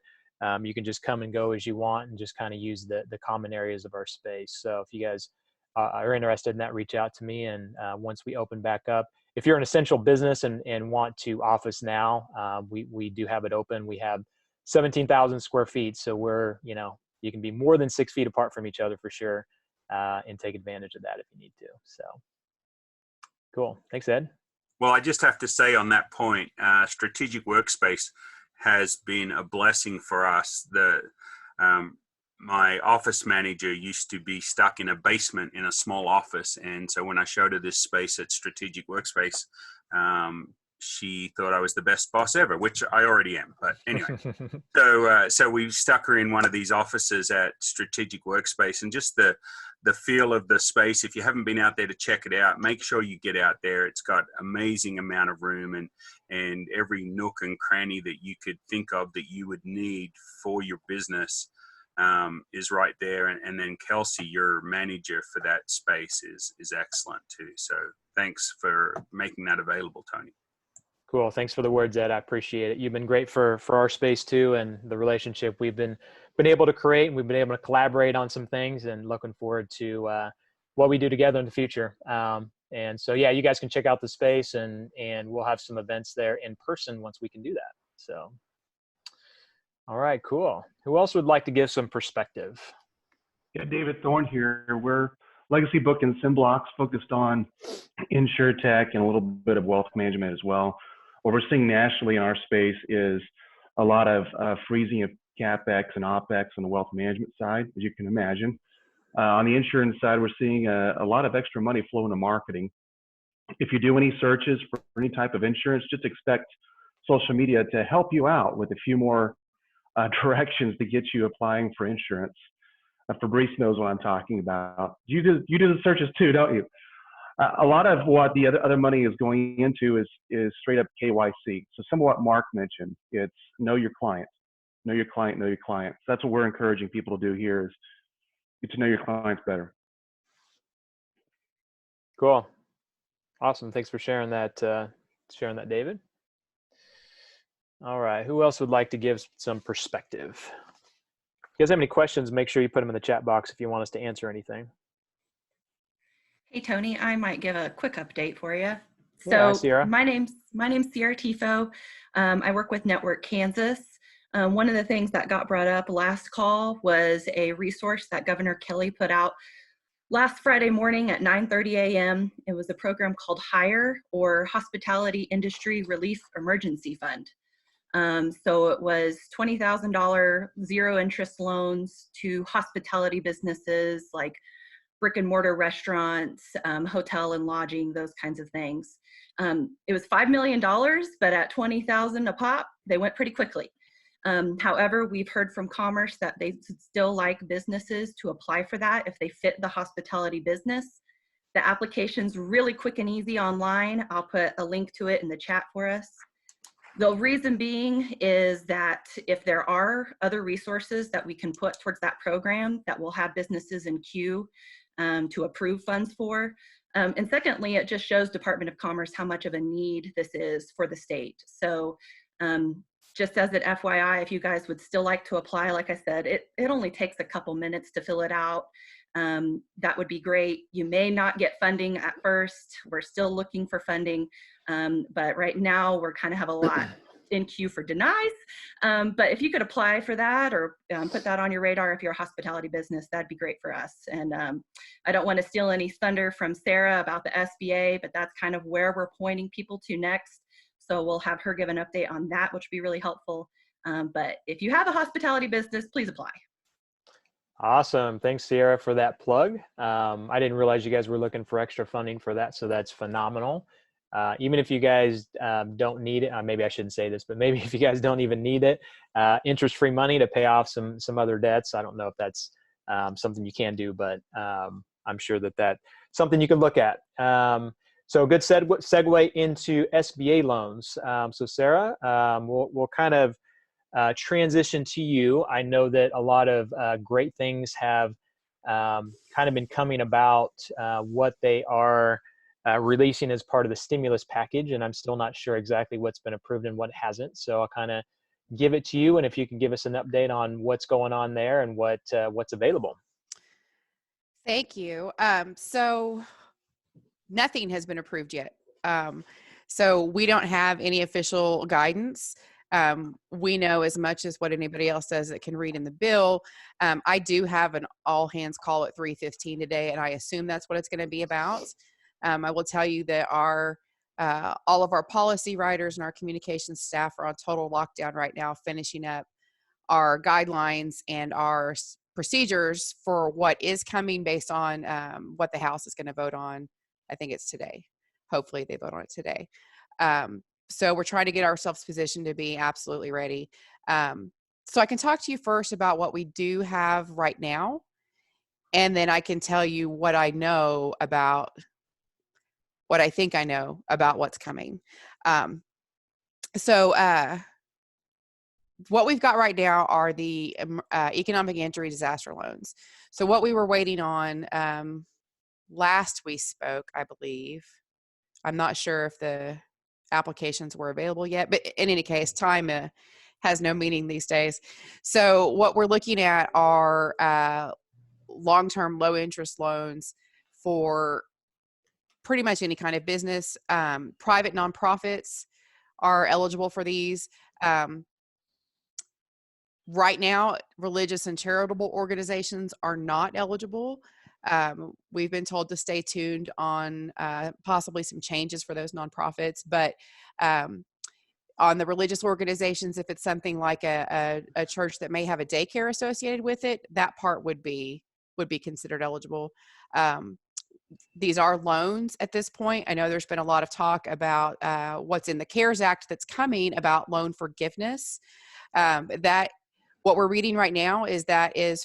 you can just come and go as you want and just kind of use the common areas of our space. So if you guys are interested in that, reach out to me. And once we open back up, if you're an essential business and want to office now, we do have it open. We have 17,000 square feet. So we're, you can be more than 6 feet apart from each other for sure, and take advantage of that if you need to. So cool. Thanks, Ed. Well, I just have to say on that point, Strategic Workspace has been a blessing for us. My office manager used to be stuck in a basement in a small office. And so when I showed her this space at Strategic Workspace, she thought I was the best boss ever, which I already am. But anyway, so we stuck her in one of these offices at Strategic Workspace, and just the feel of the space. If you haven't been out there to check it out, make sure you get out there. It's got amazing amount of room, and every nook and cranny that you could think of that you would need for your business is right there. And then Kelsey, your manager for that space, is excellent too. So thanks for making that available, Tony. Cool. Thanks for the words, Ed. I appreciate it. You've been great for our space too, and the relationship we've been able to create, and we've been able to collaborate on some things, and looking forward to what we do together in the future. And so, yeah, you guys can check out the space, and we'll have some events there in person once we can do that. So, all right, cool. Who else would like to give some perspective? Yeah, David Thorne here. We're Legacy Book and SimBlocks, focused on InsurTech and a little bit of wealth management as well. What we're seeing nationally in our space is a lot of freezing of CapEx and OpEx on the wealth management side, as you can imagine. On the insurance side, we're seeing a lot of extra money flow into marketing. If you do any searches for any type of insurance, just expect social media to help you out with a few more directions to get you applying for insurance. Fabrice knows what I'm talking about. You do the searches too, don't you? A lot of what the other money is going into is straight up KYC. So some of what Mark mentioned, it's know your client, know your client, know your client. So that's what we're encouraging people to do here, is get to know your clients better. Cool. Awesome. Thanks for sharing that, David. All right. Who else would like to give some perspective? If you guys have any questions, make sure you put them in the chat box if you want us to answer anything. Hey, Tony, I might give a quick update for you. Yeah, hi, So Sierra. my name's Sierra Tifo. I work with Network Kansas. One of the things that got brought up last call was a resource that Governor Kelly put out last Friday morning at 9:30 a.m. It was a program called HIRE, or Hospitality Industry Relief Emergency Fund. So it was $20,000 zero interest loans to hospitality businesses like brick and mortar restaurants, hotel and lodging, those kinds of things. It was $5 million, but at $20,000 a pop, they went pretty quickly. However, we've heard from Commerce that they still like businesses to apply for that if they fit the hospitality business. The application's really quick and easy online. I'll put a link to it in the chat for us. The reason being is that if there are other resources that we can put towards that program that will have businesses in queue to approve funds for. And secondly, it just shows Department of Commerce how much of a need this is for the state. So just as an FYI, if you guys would still like to apply, like I said, it only takes a couple minutes to fill it out. That would be great. You may not get funding at first. We're still looking for funding. But right now we're kind of have a lot in queue for denies. But if you could apply for that or put that on your radar if you're a hospitality business, that'd be great for us. And I don't want to steal any thunder from Sarah about the SBA, but that's kind of where we're pointing people to next. So we'll have her give an update on that, which would be really helpful. But if you have a hospitality business, please apply. Awesome. Thanks, Sierra, for that plug. I didn't realize you guys were looking for extra funding for that, so that's phenomenal. Even if you guys don't need it, maybe I shouldn't say this, but maybe if you guys don't even need it, interest-free money to pay off some other debts. I don't know if that's something you can do, but I'm sure that's something you can look at. So good segue into SBA loans. So Sarah, we'll kind of transition to you. I know that a lot of great things have kind of been coming about what they are releasing as part of the stimulus package, and I'm still not sure exactly what's been approved and what hasn't. So I'll kind of give it to you, and if you can give us an update on what's going on there and what's available. Thank you. So nothing has been approved yet. So we don't have any official guidance. We know as much as what anybody else does that can read in the bill. I do have an all hands call at 3:15 today, and I assume that's what it's going to be about. I will tell you that all of our policy writers and our communications staff are on total lockdown right now, finishing up our guidelines and our procedures for what is coming based on what the House is going to vote on. I think it's today. Hopefully they vote on it today. So we're trying to get ourselves positioned to be absolutely ready. So I can talk to you first about what we do have right now, and then I can tell you what I know about what I think I know about what's coming. So what we've got right now are the economic injury disaster loans. So what we were waiting on last we spoke, I believe. I'm not sure if the applications were available yet, but in any case, time has no meaning these days. So what we're looking at are long-term low-interest loans for pretty much any kind of business. Private nonprofits are eligible for these. Right now, religious and charitable organizations are not eligible. We've been told to stay tuned on possibly some changes for those nonprofits, but on the religious organizations, if it's something like a church that may have a daycare associated with it, that part would be considered eligible. These are loans at this point. I know there's been a lot of talk about what's in the CARES Act that's coming about loan forgiveness. What we're reading right now is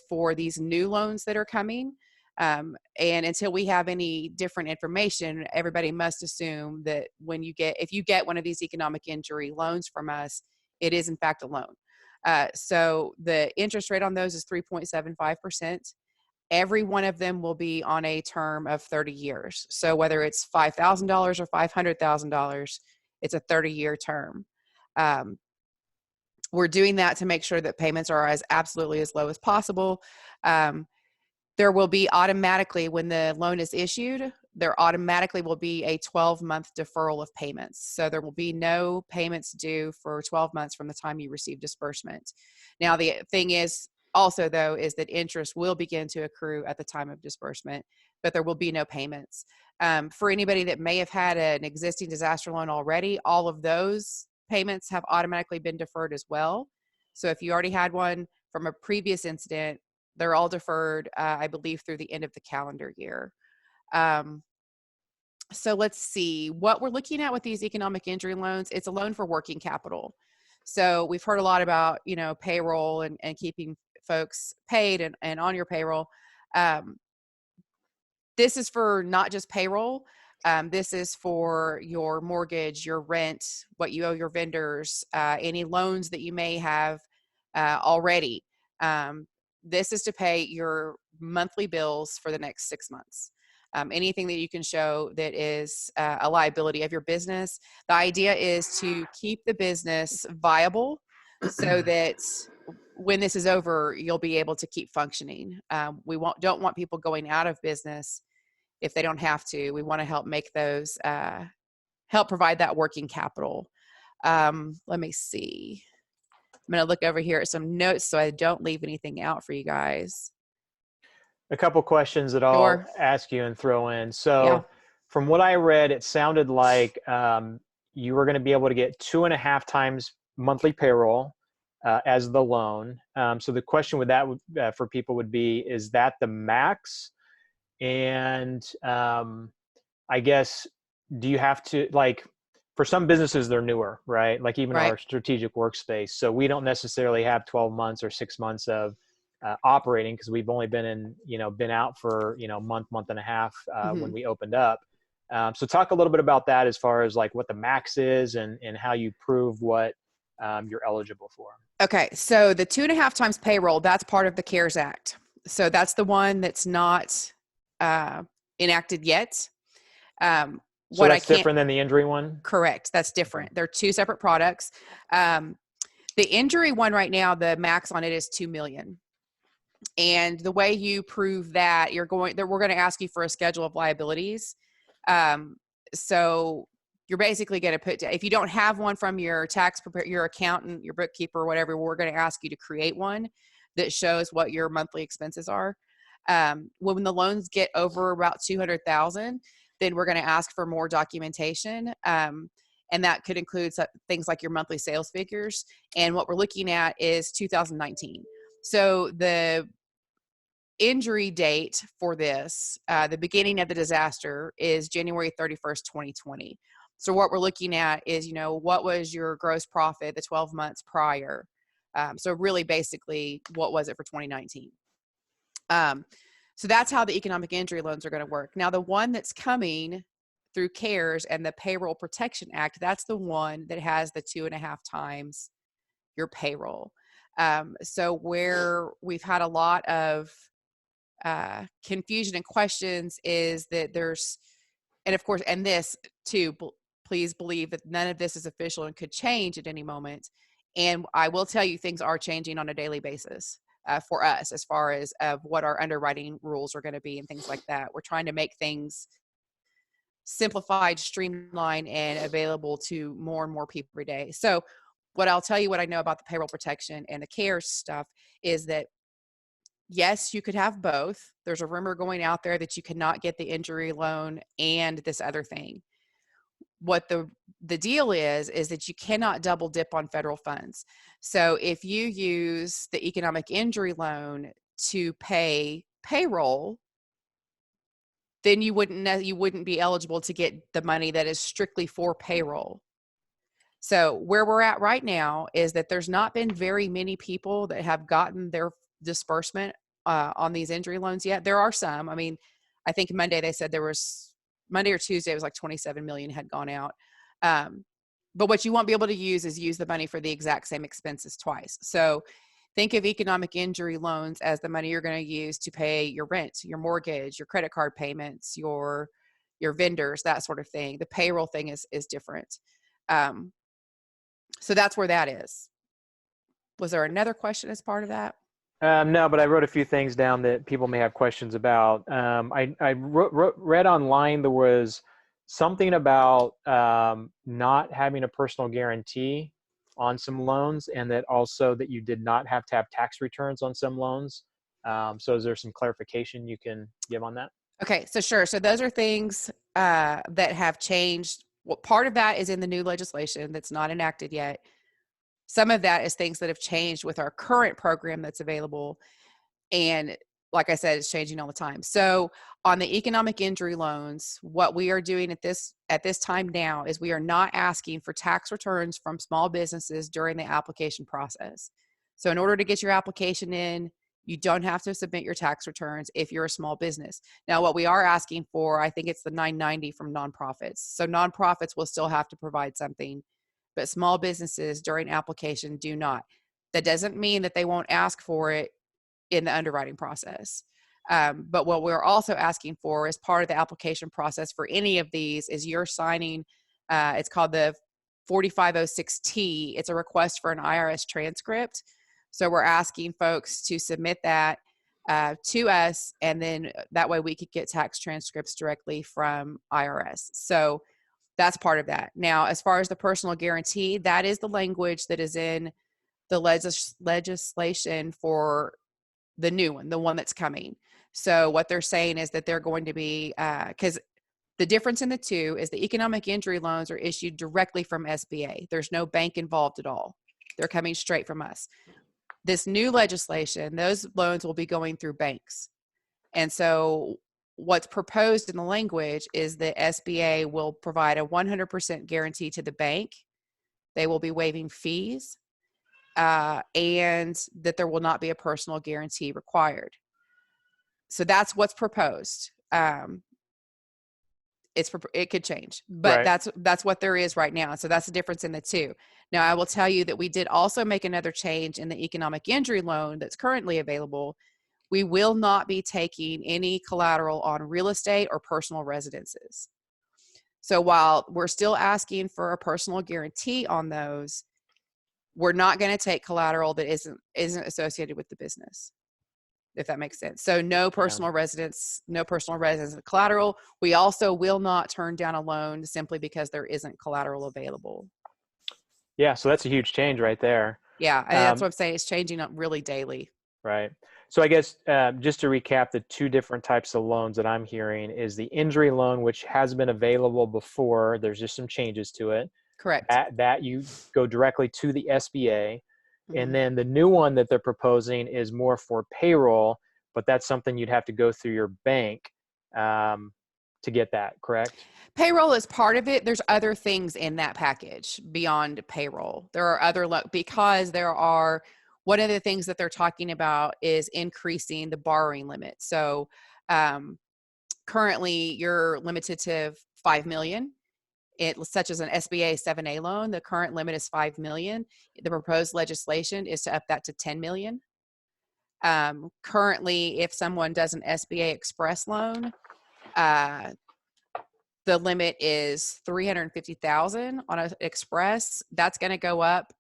for these new loans that are coming. And until we have any different information, everybody must assume that if you get one of these economic injury loans from us, it is in fact a loan. So the interest rate on those is 3.75%. Every one of them will be on a term of 30 years. So whether it's $5,000 or $500,000, it's a 30-year term. We're doing that to make sure that payments are absolutely as low as possible. There will be automatically, when the loan is issued, there automatically will be a 12-month deferral of payments. So there will be no payments due for 12 months from the time you receive disbursement. Now, the thing is also, though, is that interest will begin to accrue at the time of disbursement, but there will be no payments. For anybody that may have had an existing disaster loan already, all of those payments have automatically been deferred as well. So if you already had one from a previous incident, they're all deferred, I believe, through the end of the calendar year. So let's see what we're looking at with these economic injury loans. It's a loan for working capital. So we've heard a lot about, payroll and keeping folks paid and on your payroll. This is for not just payroll. This is for your mortgage, your rent, what you owe your vendors, any loans that you may have already. This is to pay your monthly bills for the next 6 months. Anything that you can show that is a liability of your business. The idea is to keep the business viable so that when this is over, you'll be able to keep functioning. We don't want people going out of business if they don't have to. We want to help make those, help provide that working capital. Let me see. I'm going to look over here at some notes so I don't leave anything out for you guys. A couple questions that I'll ask you and throw in. So from what I read, it sounded like you were going to be able to get 2.5 times monthly payroll as the loan. So the question with that for people would be, is that the max? And I guess, do you have to, like, for some businesses, they're newer, right? Like even our Strategic Workspace. So we don't necessarily have 12 months or 6 months of operating, because we've only been out for, month and a half when we opened up. So talk a little bit about that as far as like what the max is and how you prove what you're eligible for. Okay. So the 2.5 times payroll, that's part of the CARES Act. So that's the one that's not enacted yet. So that's different than the injury one? Correct. That's different. They're two separate products. The injury one right now, the max on it is $2 million. And the way you prove that, we're going to ask you for a schedule of liabilities. So you're basically going to put, if you don't have one from your your accountant, your bookkeeper, whatever, we're going to ask you to create one that shows what your monthly expenses are. When the loans get over about $200,000, then we're going to ask for more documentation. And that could include things like your monthly sales figures. And what we're looking at is 2019. So the injury date for this, the beginning of the disaster, is January 31st, 2020. So what we're looking at is, what was your gross profit the 12 months prior? So really basically, what was it for 2019? So that's how the economic injury loans are going to work. Now, the one that's coming through CARES and the Payroll Protection Act, that's the one that has the 2.5 times your payroll. So where we've had a lot of confusion and questions is that there's, and of course, and this too, please believe that none of this is official and could change at any moment. And I will tell you, things are changing on a daily basis for us as far as what our underwriting rules are going to be and things like that. We're trying to make things simplified, streamlined, and available to more and more people every day. So what I'll tell you, what I know about the payroll protection and the CARES stuff is that, yes, you could have both. There's a rumor going out there that you cannot get the injury loan and this other thing. What the deal is that you cannot double dip on federal funds. So if you use the economic injury loan to pay payroll, then you wouldn't be eligible to get the money that is strictly for payroll. So where we're at right now is that there's not been very many people that have gotten their disbursement on these injury loans yet. There are some. I mean, I think Monday they said Monday or Tuesday it was like 27 million had gone out. But what you won't be able to use the money for the exact same expenses twice. So think of economic injury loans as the money you're going to use to pay your rent, your mortgage, your credit card payments, your vendors, that sort of thing. The payroll thing is different. So that's where that is. Was there another question as part of that? No, but I wrote a few things down that people may have questions about. Read online there was something about not having a personal guarantee on some loans, and that also that you did not have to have tax returns on some loans. So is there some clarification you can give on that? Okay, so sure. So those are things that have changed. Well, part of that is in the new legislation that's not enacted yet. Some of that is things that have changed with our current program that's available. And like I said, it's changing all the time. So on the economic injury loans, what we are doing at this time now is we are not asking for tax returns from small businesses during the application process. So in order to get your application in, you don't have to submit your tax returns if you're a small business. Now, what we are asking for, I think it's the 990 from nonprofits. So nonprofits will still have to provide something, but small businesses during application do not. That doesn't mean that they won't ask for it in the underwriting process. But what we're also asking for as part of the application process for any of these is you're signing, it's called the 4506T. It's a request for an IRS transcript. So we're asking folks to submit that to us, and then that way we could get tax transcripts directly from IRS. So that's part of that. Now, as far as the personal guarantee, that is the language that is in the legislation for the new one, the one that's coming. So what they're saying is that they're going to be, because the difference in the two is the economic injury loans are issued directly from SBA. There's no bank involved at all. They're coming straight from us. This new legislation, those loans will be going through banks. And so what's proposed in the language is that SBA will provide a 100% guarantee to the bank. They will be waiving fees, and that there will not be a personal guarantee required. So that's what's proposed. It could change, but Right. that's what there is right now. So that's the difference in the two. Now, I will tell you that we did also make another change in the economic injury loan that's currently available. We will not be taking any collateral on real estate or personal residences. So while we're still asking for a personal guarantee on those, we're not going to take collateral that isn't associated with the business, if that makes sense. So no personal residence collateral. We also will not turn down a loan simply because there isn't collateral available. Yeah, so that's a huge change right there. Yeah, and that's what I'm saying. It's changing up really daily. Right. So I guess just to recap, the two different types of loans that I'm hearing is the injury loan, which has been available before. There's just some changes to it. Correct. That you go directly to the SBA. And then the new one that they're proposing is more for payroll, but that's something you'd have to go through your bank to get that, correct? Payroll is part of it. There's other things in that package beyond payroll. There are other, because there are, one of the things that they're talking about is increasing the borrowing limit. So currently you're limited to 5 million. Such as an SBA 7A loan, the current limit is 5 million. The proposed legislation is to up that to 10 million. Currently, if someone does an SBA Express loan, the limit is 350,000 on an Express. That's going to go up,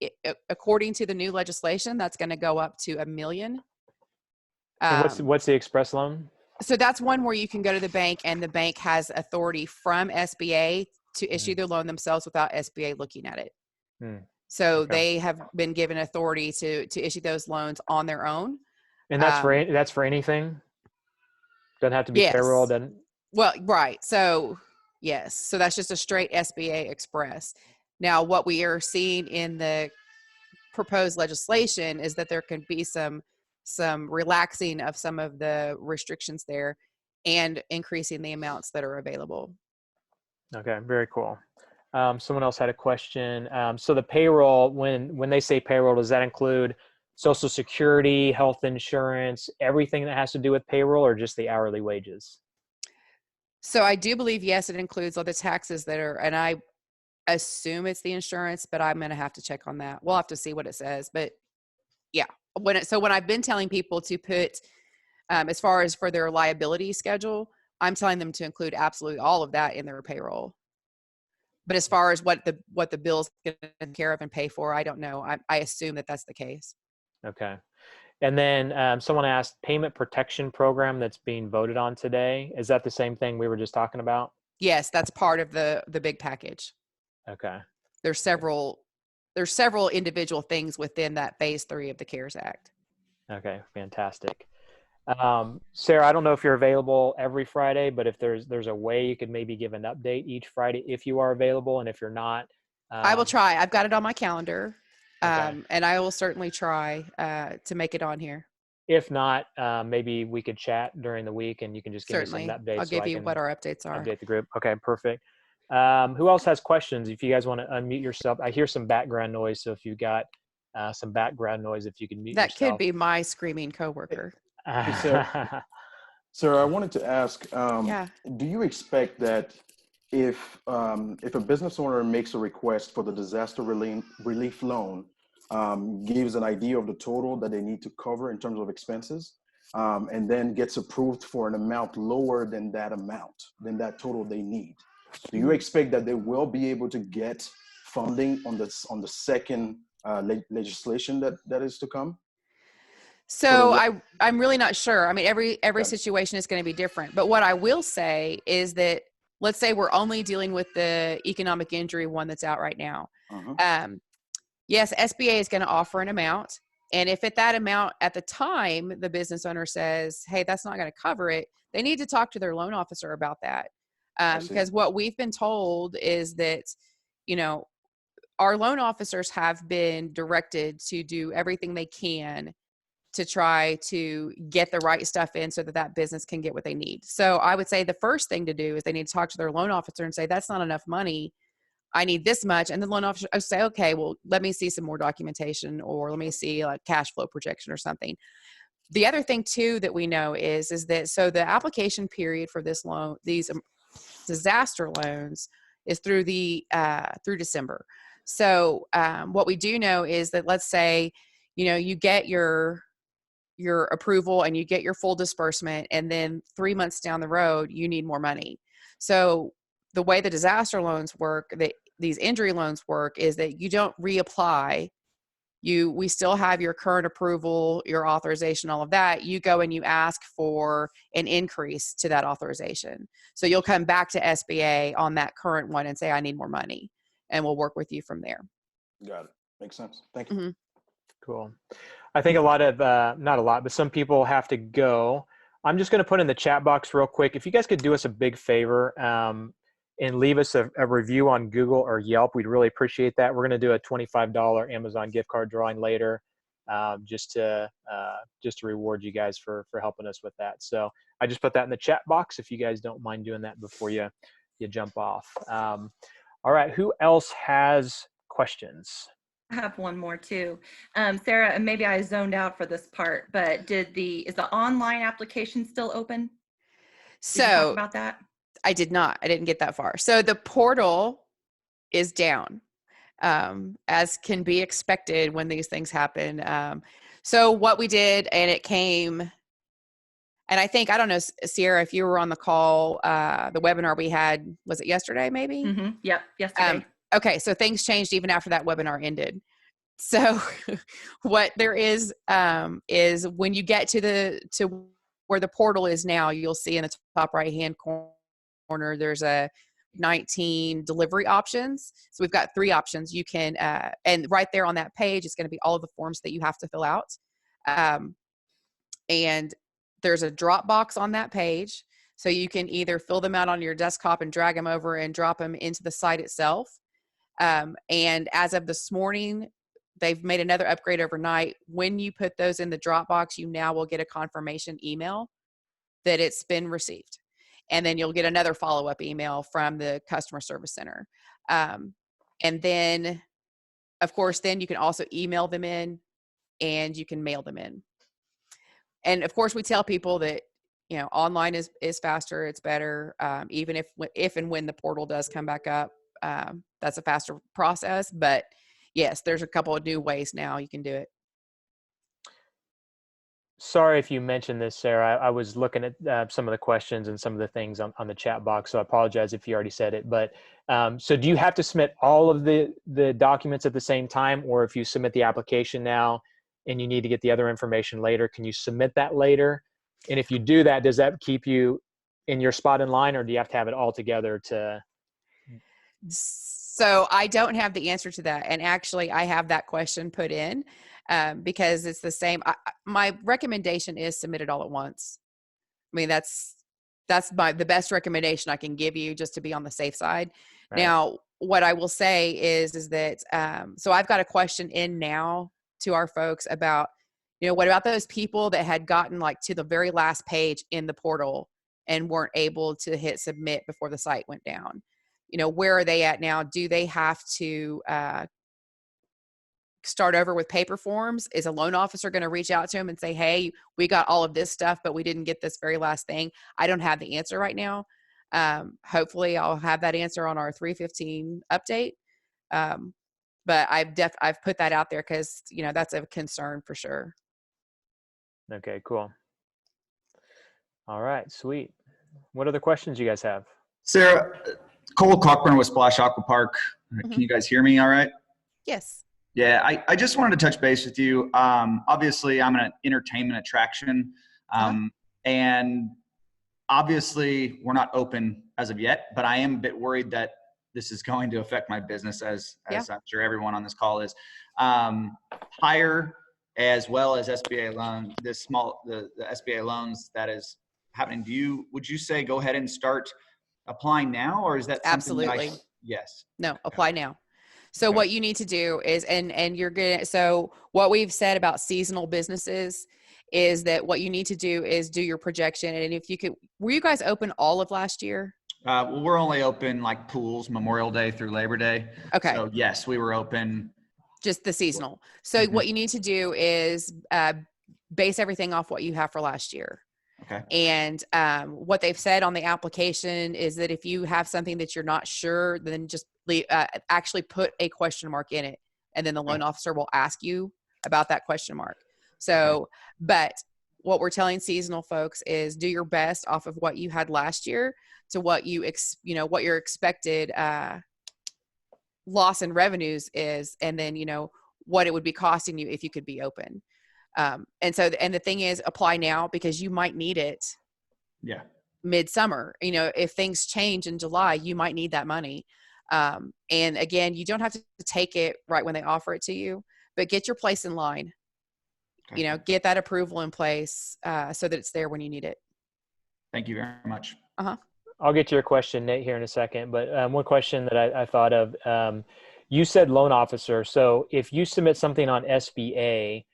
according to the new legislation, that's going to go up to $1 million. And what's the Express loan? So that's one where you can go to the bank and the bank has authority from SBA to issue the loan themselves without SBA looking at it. So they have been given authority to issue those loans on their own. And that's for anything? Doesn't have to be payroll, doesn't? Well, right. So yes. So that's just a straight SBA Express. Now, what we are seeing in the proposed legislation is that there can be some relaxing of some of the restrictions there and increasing the amounts that are available. Okay, very cool. Someone else had a question. So the payroll, when they say payroll, does that include Social Security, health insurance, everything that has to do with payroll, or just the hourly wages? So I do believe, yes, it includes all the taxes that are, and I assume it's the insurance, but I'm going to have to check on that. We'll have to see what it says, but yeah. When I've been telling people to put, as far as for their liability schedule, I'm telling them to include absolutely all of that in their payroll. But as far as what the bill's going to take care of and pay for, I don't know. I assume that that's the case. Okay. And then someone asked, payment protection program that's being voted on today. Is that the same thing we were just talking about? Yes, that's part of the big package. Okay. There's several individual things within that phase 3 of the CARES Act. Okay, fantastic. Sarah, I don't know if you're available every Friday, but if there's a way you could maybe give an update each Friday if you are available, and if you're not, I will try. I've got it on my calendar, okay. and I will certainly try to make it on here. If not, maybe we could chat during the week, and you can just give Certainly, me some updates. I'll give so you what our updates are. Update the group. Okay, perfect. Who else has questions? If you guys want to unmute yourself, I hear some background noise. So if you got some background noise, if you can mute that yourself. could be my screaming coworker. Hey, Sarah, I wanted to ask, Yeah. do you expect that if a business owner makes a request for the disaster relief loan, gives an idea of the total that they need to cover in terms of expenses, and then gets approved for an amount lower than that total they need, do you expect that they will be able to get funding on the second legislation that is to come? So I'm really not sure. I mean, every situation is going to be different. But what I will say is that, let's say we're only dealing with the economic injury one that's out right now. Yes, SBA is going to offer an amount. And if at that amount at the time, the business owner says, hey, that's not going to cover it, they need to talk to their loan officer about that. Because what we've been told is that, our loan officers have been directed to do everything they can to try to get the right stuff in so that business can get what they need. So I would say the first thing to do is they need to talk to their loan officer and say, that's not enough money. I need this much. And the loan officer will say, okay, well, let me see some more documentation, or let me see a cash flow projection or something. The other thing too that we know is that, so the application period for this loan, these disaster loans, is through through December. So what we do know is that, let's say, you get your approval and you get your full disbursement, and then 3 months down the road, you need more money. So the way the disaster loans work, these injury loans work, is that you don't reapply. We still have your current approval, your authorization, all of that. You go and you ask for an increase to that authorization. So you'll come back to SBA on that current one and say, I need more money, and we'll work with you from there. Got it. Makes sense. Thank you. Mm-hmm. Cool. I think a lot of, not a lot, but some people have to go. I'm just going to put in the chat box real quick. If you guys could do us a big favor and leave us a review on Google or Yelp, we'd really appreciate that. We're going to do a $25 Amazon gift card drawing later, just to reward you guys for helping us with that. So I just put that in the chat box if you guys don't mind doing that before you jump off. All right. Who else has questions? I have one more too. Sarah, and maybe I zoned out for this part, but is the online application still open? Did you talk about that? I did not. I didn't get that far. So the portal is down, as can be expected when these things happen. So what we did, and it came, and I think, I don't know, Sierra, if you were on the call, the webinar we had, was it yesterday maybe? Mm-hmm. Yep, yesterday. Okay, so things changed even after that webinar ended. So what there is when you get to where the portal is now, you'll see in the top right-hand corner, there's a 19 delivery options. So we've got 3 options. You can, and right there on that page, it's going to be all of the forms that you have to fill out. And there's a drop box on that page. So you can either fill them out on your desktop and drag them over and drop them into the site itself. And as of this morning, they've made another upgrade overnight. When you put those in the Dropbox, you now will get a confirmation email that it's been received. And then you'll get another follow-up email from the customer service center. And then, of course, then you can also email them in, and you can mail them in. And of course, we tell people that, online is faster, it's better. Even if and when the portal does come back up, that's a faster process. But yes, there's a couple of new ways now you can do it. Sorry if you mentioned this, Sarah. I was looking at some of the questions and some of the things on the chat box, so I apologize if you already said it. But so do you have to submit all of the documents at the same time, or if you submit the application now, and you need to get the other information later, can you submit that later? And if you do that, does that keep you in your spot in line, or do you have to have it all together to? So I don't have the answer to that. And actually, I have that question put in because it's the same. My recommendation is submit it all at once. I mean, that's the best recommendation I can give you, just to be on the safe side. Right. Now, what I will say is that, so I've got a question in now to our folks about, what about those people that had gotten like to the very last page in the portal and weren't able to hit submit before the site went down? Where are they at now? Do they have to start over with paper forms? Is a loan officer going to reach out to them and say, hey, we got all of this stuff, but we didn't get this very last thing? I don't have the answer right now. Hopefully I'll have that answer on our 315 update. But I've put that out there because, that's a concern for sure. Okay, cool. All right, sweet. What other questions you guys have? Sarah, Cole Cockburn with Splash Aqua Park. Can you guys hear me all right? Yes. Yeah, I just wanted to touch base with you. Obviously, I'm an entertainment attraction. And obviously, we're not open as of yet, but I am a bit worried that this is going to affect my business, as I'm sure everyone on this call is. Higher as well as SBA loan, the SBA loans that is happening. Would you say go ahead and start applying now, or is that something Absolutely. Yes. No, apply now. So what you need to do is, and you're gonna, so what we've said about seasonal businesses is that what you need to do is do your projection. And if you could, were you guys open all of last year? Well, we're only open like pools, Memorial Day through Labor Day. Okay. So yes, we were open. Just the seasonal. So what you need to do is base everything off what you have for last year. Okay. And what they've said on the application is that if you have something that you're not sure, then just actually put a question mark in it. And then the loan officer will ask you about that question mark. So, but what we're telling seasonal folks is do your best off of what you had last year to what what your expected loss in revenues is, and then what it would be costing you if you could be open. And the thing is, apply now because you might need it. Yeah. Midsummer, if things change in July, you might need that money. And again, you don't have to take it right when they offer it to you, but get your place in line. Okay. Get that approval in place so that it's there when you need it. Thank you very much. I'll get to your question, Nate, here in a second. But one question that I thought of, you said loan officer. So if you submit something on SBA,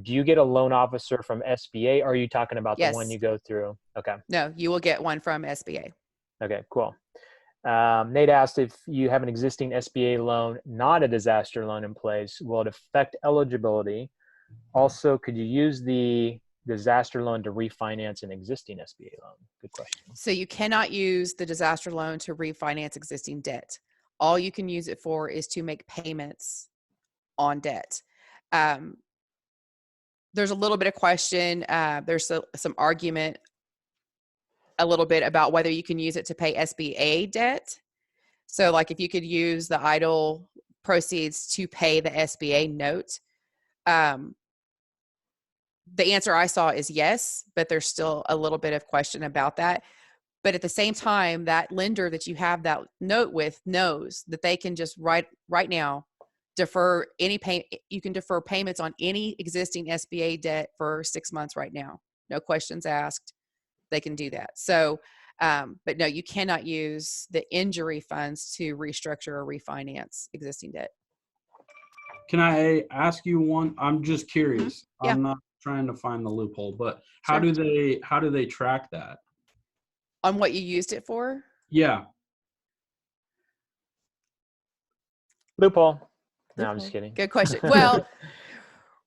do you get a loan officer from SBA? Or are you talking about the one you go through? Okay. No, you will get one from SBA. Okay, cool. Nate asked if you have an existing SBA loan, not a disaster loan in place, will it affect eligibility? Also, could you use the disaster loan to refinance an existing SBA loan? Good question. So you cannot use the disaster loan to refinance existing debt. All you can use it for is to make payments on debt. There's a little bit of question. There's some argument a little bit about whether you can use it to pay SBA debt. So like if you could use the idle proceeds to pay the SBA note, the answer I saw is yes, but there's still a little bit of question about that. But at the same time, that lender that you have that note with knows that they can just right now defer any you can defer payments on any existing SBA debt for 6 months right now. No questions asked. They can do that. So, but no, you cannot use the injury funds to restructure or refinance existing debt. Can I ask you one? I'm just curious. Yeah. I'm not trying to find the loophole, but how do they track that? On what you used it for? Yeah. Loophole. No, I'm just kidding. Good question. Well,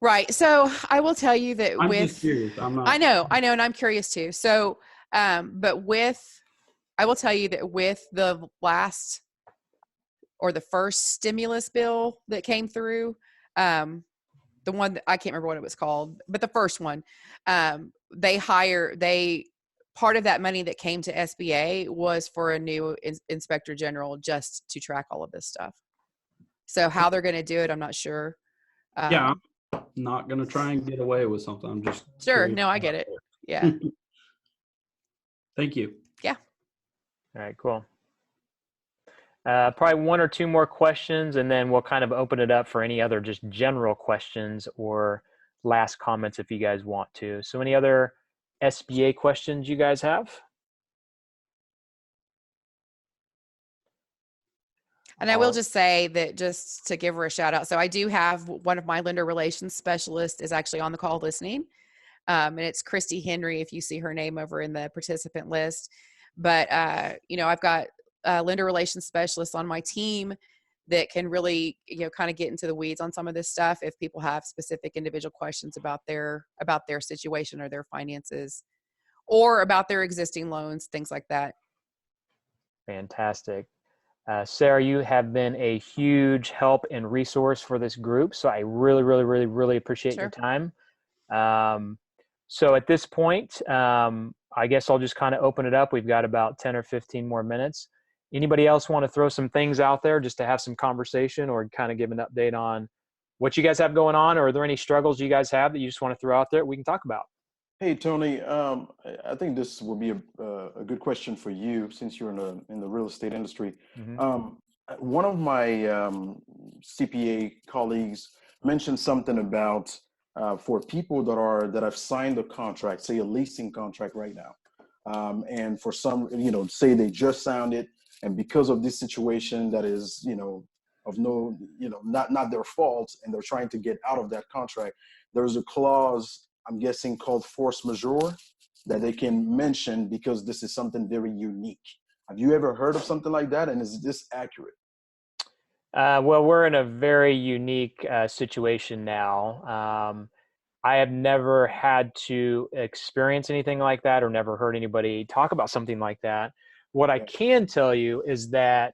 right. So I will tell you that I'm just curious. I know, and I'm curious too. So, I will tell you that with the last or the first stimulus bill that came through, the one that I can't remember what it was called, but the first one, part of that money that came to SBA was for a new inspector general just to track all of this stuff. So how they're going to do it, I'm not sure. Yeah, not going to try and get away with something. I'm just Sure. curious No, I about get it. Yeah. Thank you. Yeah. All right, cool. Probably one or two more questions, and then we'll kind of open it up for any other just general questions or last comments if you guys want to. So any other SBA questions you guys have? And I will just say that, just to give her a shout out. So I do have one of my lender relations specialists is actually on the call listening. And it's Christy Henry, if you see her name over in the participant list. But, I've got a lender relations specialist on my team that can really, kind of get into the weeds on some of this stuff if people have specific individual questions about their situation or their finances or about their existing loans, things like that. Fantastic. Sarah, you have been a huge help and resource for this group. So I really, really, really, really appreciate your time. So at this point, I guess I'll just kind of open it up. We've got about 10 or 15 more minutes. Anybody else want to throw some things out there just to have some conversation or kind of give an update on what you guys have going on? Or are there any struggles you guys have that you just want to throw out there we can talk about? Hey, Tony, I think this will be a good question for you since you're in the real estate industry. Mm-hmm. One of my CPA colleagues mentioned something about for people that have signed a contract, say a leasing contract right now, and for some, say they just signed it, and because of this situation that is, of no, not their fault, and they're trying to get out of that contract, there's a clause, I'm guessing, called force majeure that they can mention because this is something very unique. Have you ever heard of something like that? And is this accurate? Well, we're in a very unique situation now. I have never had to experience anything like that or never heard anybody talk about something like that. What I can tell you is that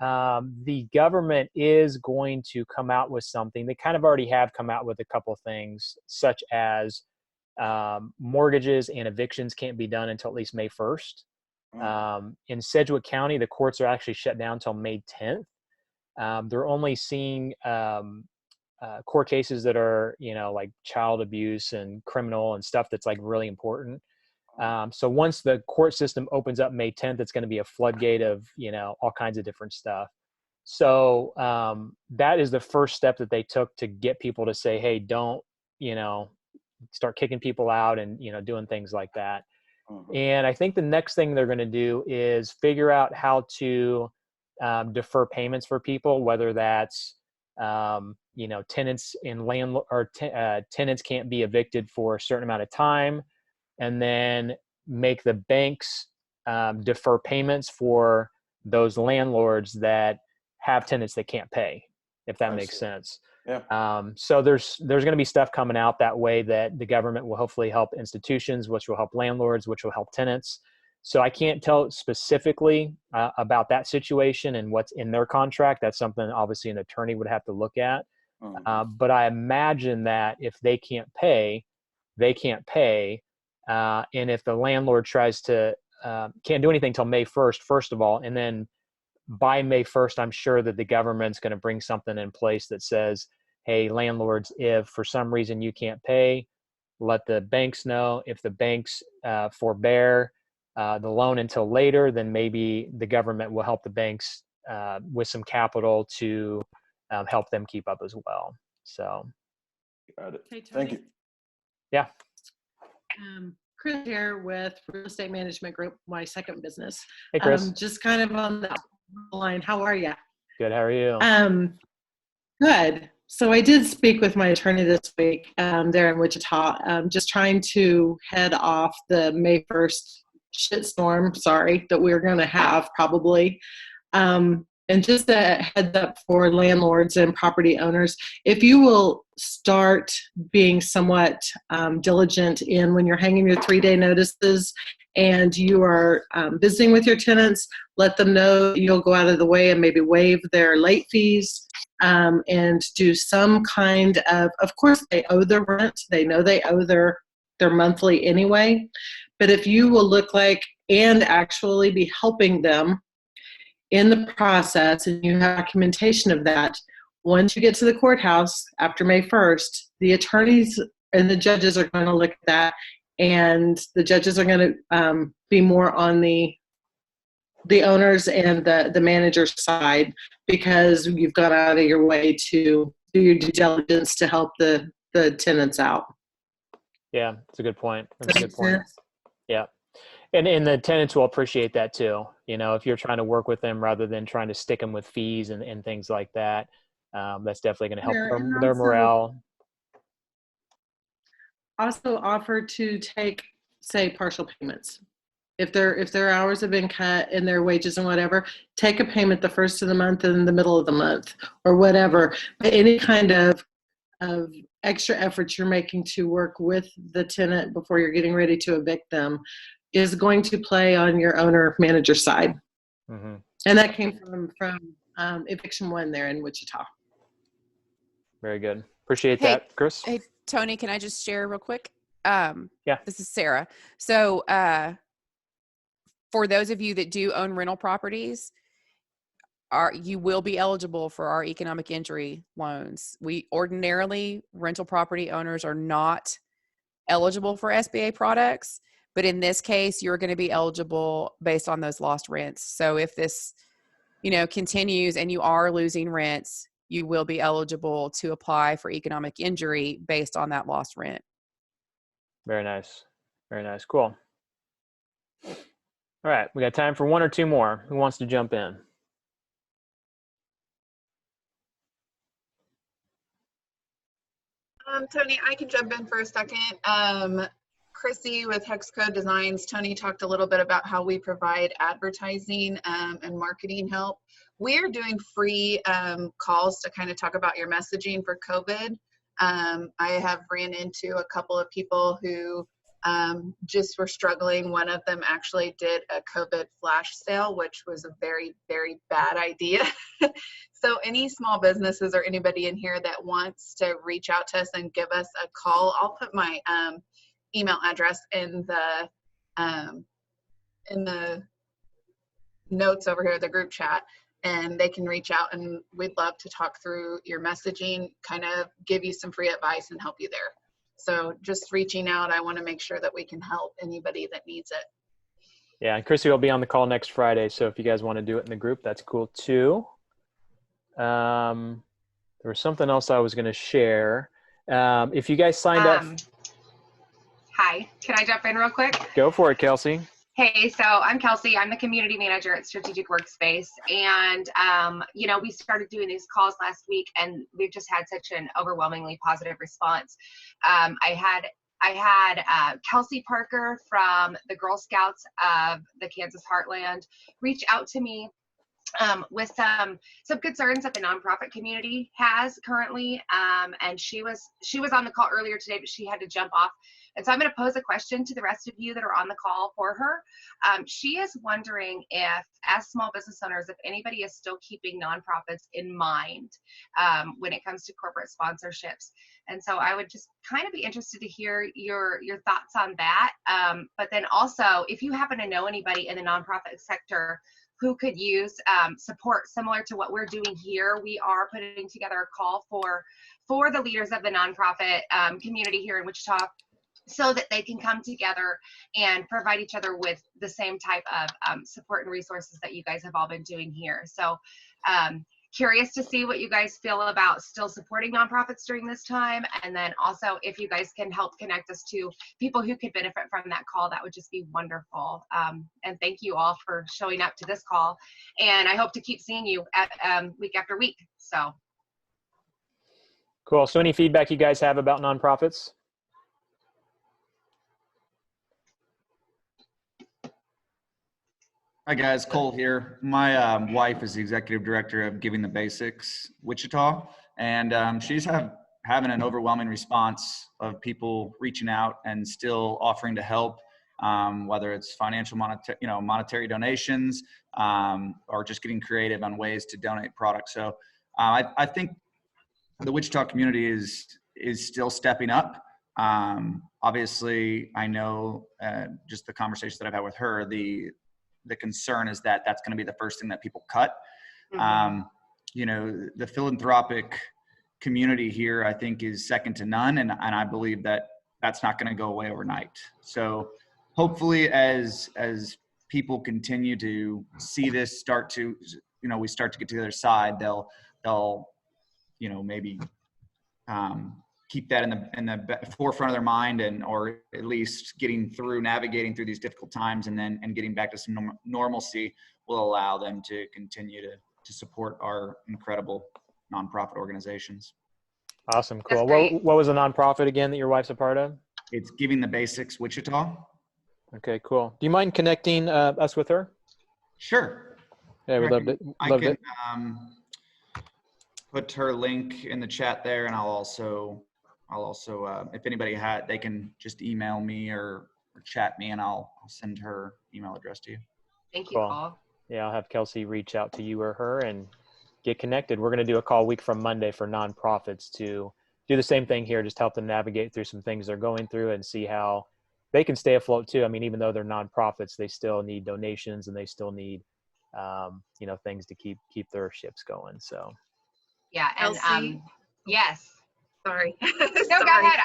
the government is going to come out with something. They kind of already have come out with a couple things, such as mortgages and evictions can't be done until at least May 1st. In Sedgwick County, the courts are actually shut down until May 10th. They're only seeing court cases that are, like child abuse and criminal and stuff that's like really important. So once the court system opens up May 10th, it's going to be a floodgate of, all kinds of different stuff. So that is the first step that they took to get people to say, hey, don't, start kicking people out and, doing things like that. And I think the next thing they're going to do is figure out how to defer payments for people, whether that's, tenants and landlord or tenants can't be evicted for a certain amount of time, and then make the banks defer payments for those landlords that have tenants that can't pay, if that makes sense. Yeah. So there's going to be stuff coming out that way that the government will hopefully help institutions, which will help landlords, which will help tenants. So I can't tell specifically about that situation and what's in their contract. That's something obviously an attorney would have to look at. But I imagine that if they can't pay, they can't pay. And if the landlord tries to, can't do anything until May 1st, first of all, and then by May 1st, I'm sure that the government's going to bring something in place that says, hey, landlords, if for some reason you can't pay, let the banks know. If the banks forbear the loan until later, then maybe the government will help the banks with some capital to help them keep up as well. So, got it. Hey, Tony. Thank you. Yeah. Chris here with Real Estate Management Group, my second business. Hey, Chris. Just kind of on the line. How are you? Good. How are you? Good. So I did speak with my attorney this week there in Wichita, just trying to head off the May 1st shitstorm, that we're going to have probably. And just a heads up for landlords and property owners, if you will start being somewhat diligent in when you're hanging your 3-day notices and you are visiting with your tenants, let them know you'll go out of the way and maybe waive their late fees and do some kind of course, they owe their rent. They know they owe their monthly anyway. But if you will look like and actually be helping them in the process and you have documentation of that, Once you get to the courthouse after May 1st, the attorneys and the judges are going to look at that, and the judges are going to be more on the owners and the manager's side, because you've gone out of your way to do your due diligence to help the tenants out. Yeah, that's a good point. That's a good point. Yeah. And the tenants will appreciate that too. You know, if you're trying to work with them rather than trying to stick them with fees and things like that, that's definitely going to help their morale. Also offer to take, say, partial payments. If their hours have been cut and their wages and whatever, take a payment the first of the month and in the middle of the month or whatever. But any kind of extra effort you're making to work with the tenant before you're getting ready to evict them is going to play on your owner manager side. Mm-hmm. And that came from eviction 1 there in Wichita. Very good. Appreciate that, Chris. Hey, Tony, can I just share real quick? Yeah. This is Sarah. So for those of you that do own rental properties, you will be eligible for our economic injury loans. We ordinarily, rental property owners are not eligible for SBA products, but in this case, you're going to be eligible based on those lost rents. So if this, continues and you are losing rents, you will be eligible to apply for economic injury based on that lost rent. Very nice. Very nice. Cool. All right. We got time for 1 or 2 more. Who wants to jump in? Tony, I can jump in for a second. Chrissy with Hex Code Designs, Tony talked a little bit about how we provide advertising and marketing help. We're doing free calls to kind of talk about your messaging for COVID. I have ran into a couple of people who just were struggling. One of them actually did a COVID flash sale, which was a very, very bad idea. So any small businesses or anybody in here that wants to reach out to us and give us a call, I'll put my email address in the notes over here, the group chat, and they can reach out, and we'd love to talk through your messaging, kind of give you some free advice and help you there. So just reaching out, I want to make sure that we can help anybody that needs it. Yeah, and Chrissy will be on the call next Friday, so if you guys want to do it in the group, that's cool too. There was something else I was going to share. If you guys signed up. Hi, can I jump in real quick? Go for it, Kelsey. Hey, so I'm Kelsey. I'm the community manager at Strategic Workspace. And, we started doing these calls last week, and we've just had such an overwhelmingly positive response. I had Kelsey Parker from the Girl Scouts of the Kansas Heartland reach out to me with some concerns that the nonprofit community has currently. And she was on the call earlier today, but she had to jump off. And so I'm going to pose a question to the rest of you that are on the call for her. She is wondering if, as small business owners, if anybody is still keeping nonprofits in mind when it comes to corporate sponsorships. And so I would just kind of be interested to hear your thoughts on that. But then also, if you happen to know anybody in the nonprofit sector who could use support similar to what we're doing here, we are putting together a call for the leaders of the nonprofit community here in Wichita, so that they can come together and provide each other with the same type of support and resources that you guys have all been doing here. So curious to see what you guys feel about still supporting nonprofits during this time. And then also, if you guys can help connect us to people who could benefit from that call, that would just be wonderful. And thank you all for showing up to this call. And I hope to keep seeing you at week after week. So cool. So any feedback you guys have about nonprofits? Hi guys, Cole here. My wife is the executive director of Giving the Basics Wichita, and she's having an overwhelming response of people reaching out and still offering to help, whether it's financial, monetary donations, or just getting creative on ways to donate products. So I think the Wichita community is still stepping up. Obviously, I know just the conversations that I've had with her, the concern is that that's going to be the first thing that people cut. Mm-hmm. you know, the philanthropic community here, I think, is second to none. And I believe that that's not going to go away overnight. So hopefully as people continue to see this start to, you know, we start to get to the other side, they'll, you know, maybe keep that in the forefront of their mind, and or at least navigating through these difficult times, and getting back to some normalcy will allow them to continue to support our incredible nonprofit organizations. Awesome. Cool. What was the nonprofit again that your wife's a part of? It's Giving the Basics Wichita. Okay, cool. Do you mind connecting us with her? Sure. Yeah, we'd love to. I can put her link in the chat there, and I'll also if anybody they can just email me or chat me, and I'll send her email address to you. Thank you, Paul. Yeah, I'll have Kelsey reach out to you or her and get connected. We're going to do a call week from Monday for nonprofits to do the same thing here, just help them navigate through some things they're going through and see how they can stay afloat too. I mean, even though they're nonprofits, they still need donations and they still need, you know, things to keep their ships going. So. Yeah. And yes. Sorry. No, go ahead.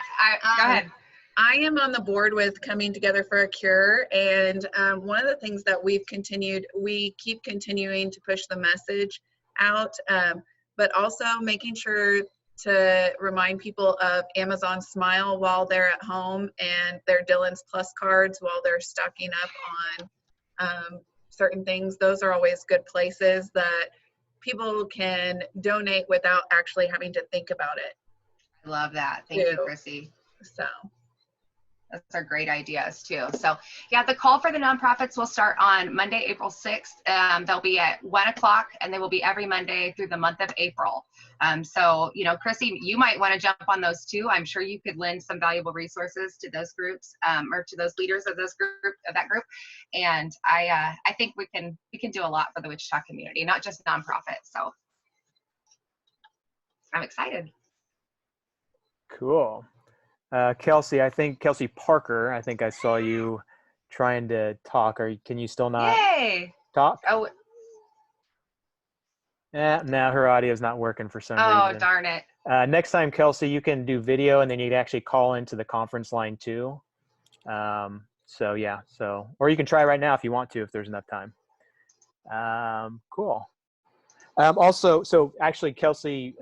Go ahead. I am on the board with Coming Together for a Cure, and one of the things that we keep continuing to push the message out, but also making sure to remind people of Amazon Smile while they're at home, and their Dylan's Plus cards while they're stocking up on certain things. Those are always good places that people can donate without actually having to think about it. I love that. Thank you, Chrissy. So those are great ideas too. So yeah, the call for the nonprofits will start on Monday, April 6th. They'll be at 1 o'clock, and they will be every Monday through the month of April. So, you know, Chrissy, you might want to jump on those too. I'm sure you could lend some valuable resources to those groups, or to those leaders of that group. And I think we can do a lot for the Wichita community, not just nonprofits. So I'm excited. Cool. Kelsey, Kelsey Parker, I think I saw you trying to talk. Can you still not talk? Oh. Now her audio is not working for some reason. Oh, darn it. Next time, Kelsey, you can do video, and then you can actually call into the conference line too. So yeah, or you can try right now if you want to, if there's enough time. Cool. Also, so actually, Kelsey,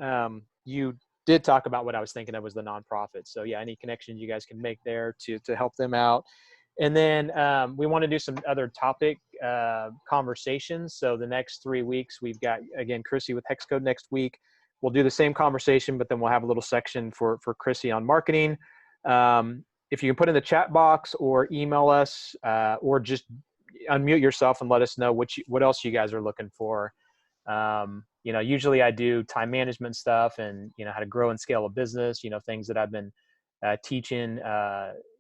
you did talk about what I was thinking of was the nonprofit. So yeah, any connections you guys can make there to help them out. And then we want to do some other topic conversations. So the next 3 weeks, we've got, again, Chrissy with Hex Code next week. We'll do the same conversation, but then we'll have a little section for Chrissy on marketing. If you can put in the chat box or email us, or just unmute yourself and let us know what else you guys are looking for. You know, usually I do time management stuff and, you know, how to grow and scale a business, you know, things that I've been teaching,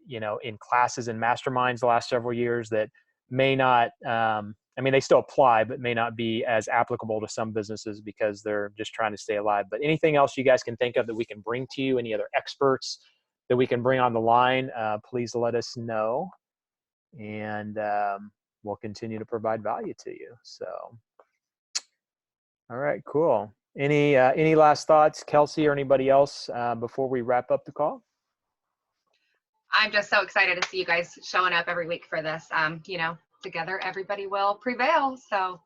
you know, in classes and masterminds the last several years that may not, I mean, they still apply, but may not be as applicable to some businesses because they're just trying to stay alive. But anything else you guys can think of that we can bring to you, any other experts that we can bring on the line, please let us know. And we'll continue to provide value to you. So. All right, cool. Any last thoughts, Kelsey or anybody else, before we wrap up the call? I'm just so excited to see you guys showing up every week for this. You know, together everybody will prevail. So.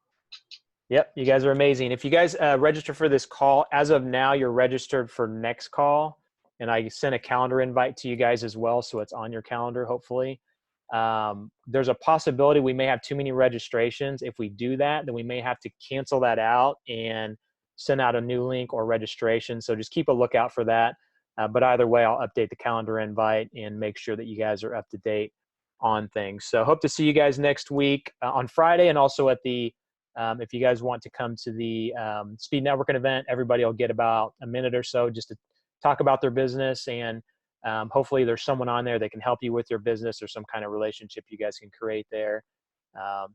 Yep, you guys are amazing. If you guys register for this call, as of now, you're registered for next call, and I sent a calendar invite to you guys as well, so it's on your calendar, hopefully. There's a possibility we may have too many registrations. If we do that, then we may have to cancel that out and send out a new link or registration. So just keep a lookout for that. But either way, I'll update the calendar invite and make sure that you guys are up to date on things. So hope to see you guys next week on Friday, and also at the, if you guys want to come to the Speed Networking event, everybody will get about a minute or so just to talk about their business, and hopefully there's someone on there that can help you with your business or some kind of relationship you guys can create there.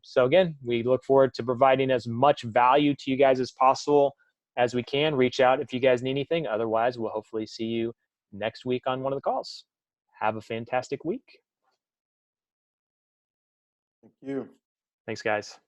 So again, we look forward to providing as much value to you guys as possible as we can. Reach out if you guys need anything. Otherwise, we'll hopefully see you next week on one of the calls. Have a fantastic week. Thank you. Thanks, guys.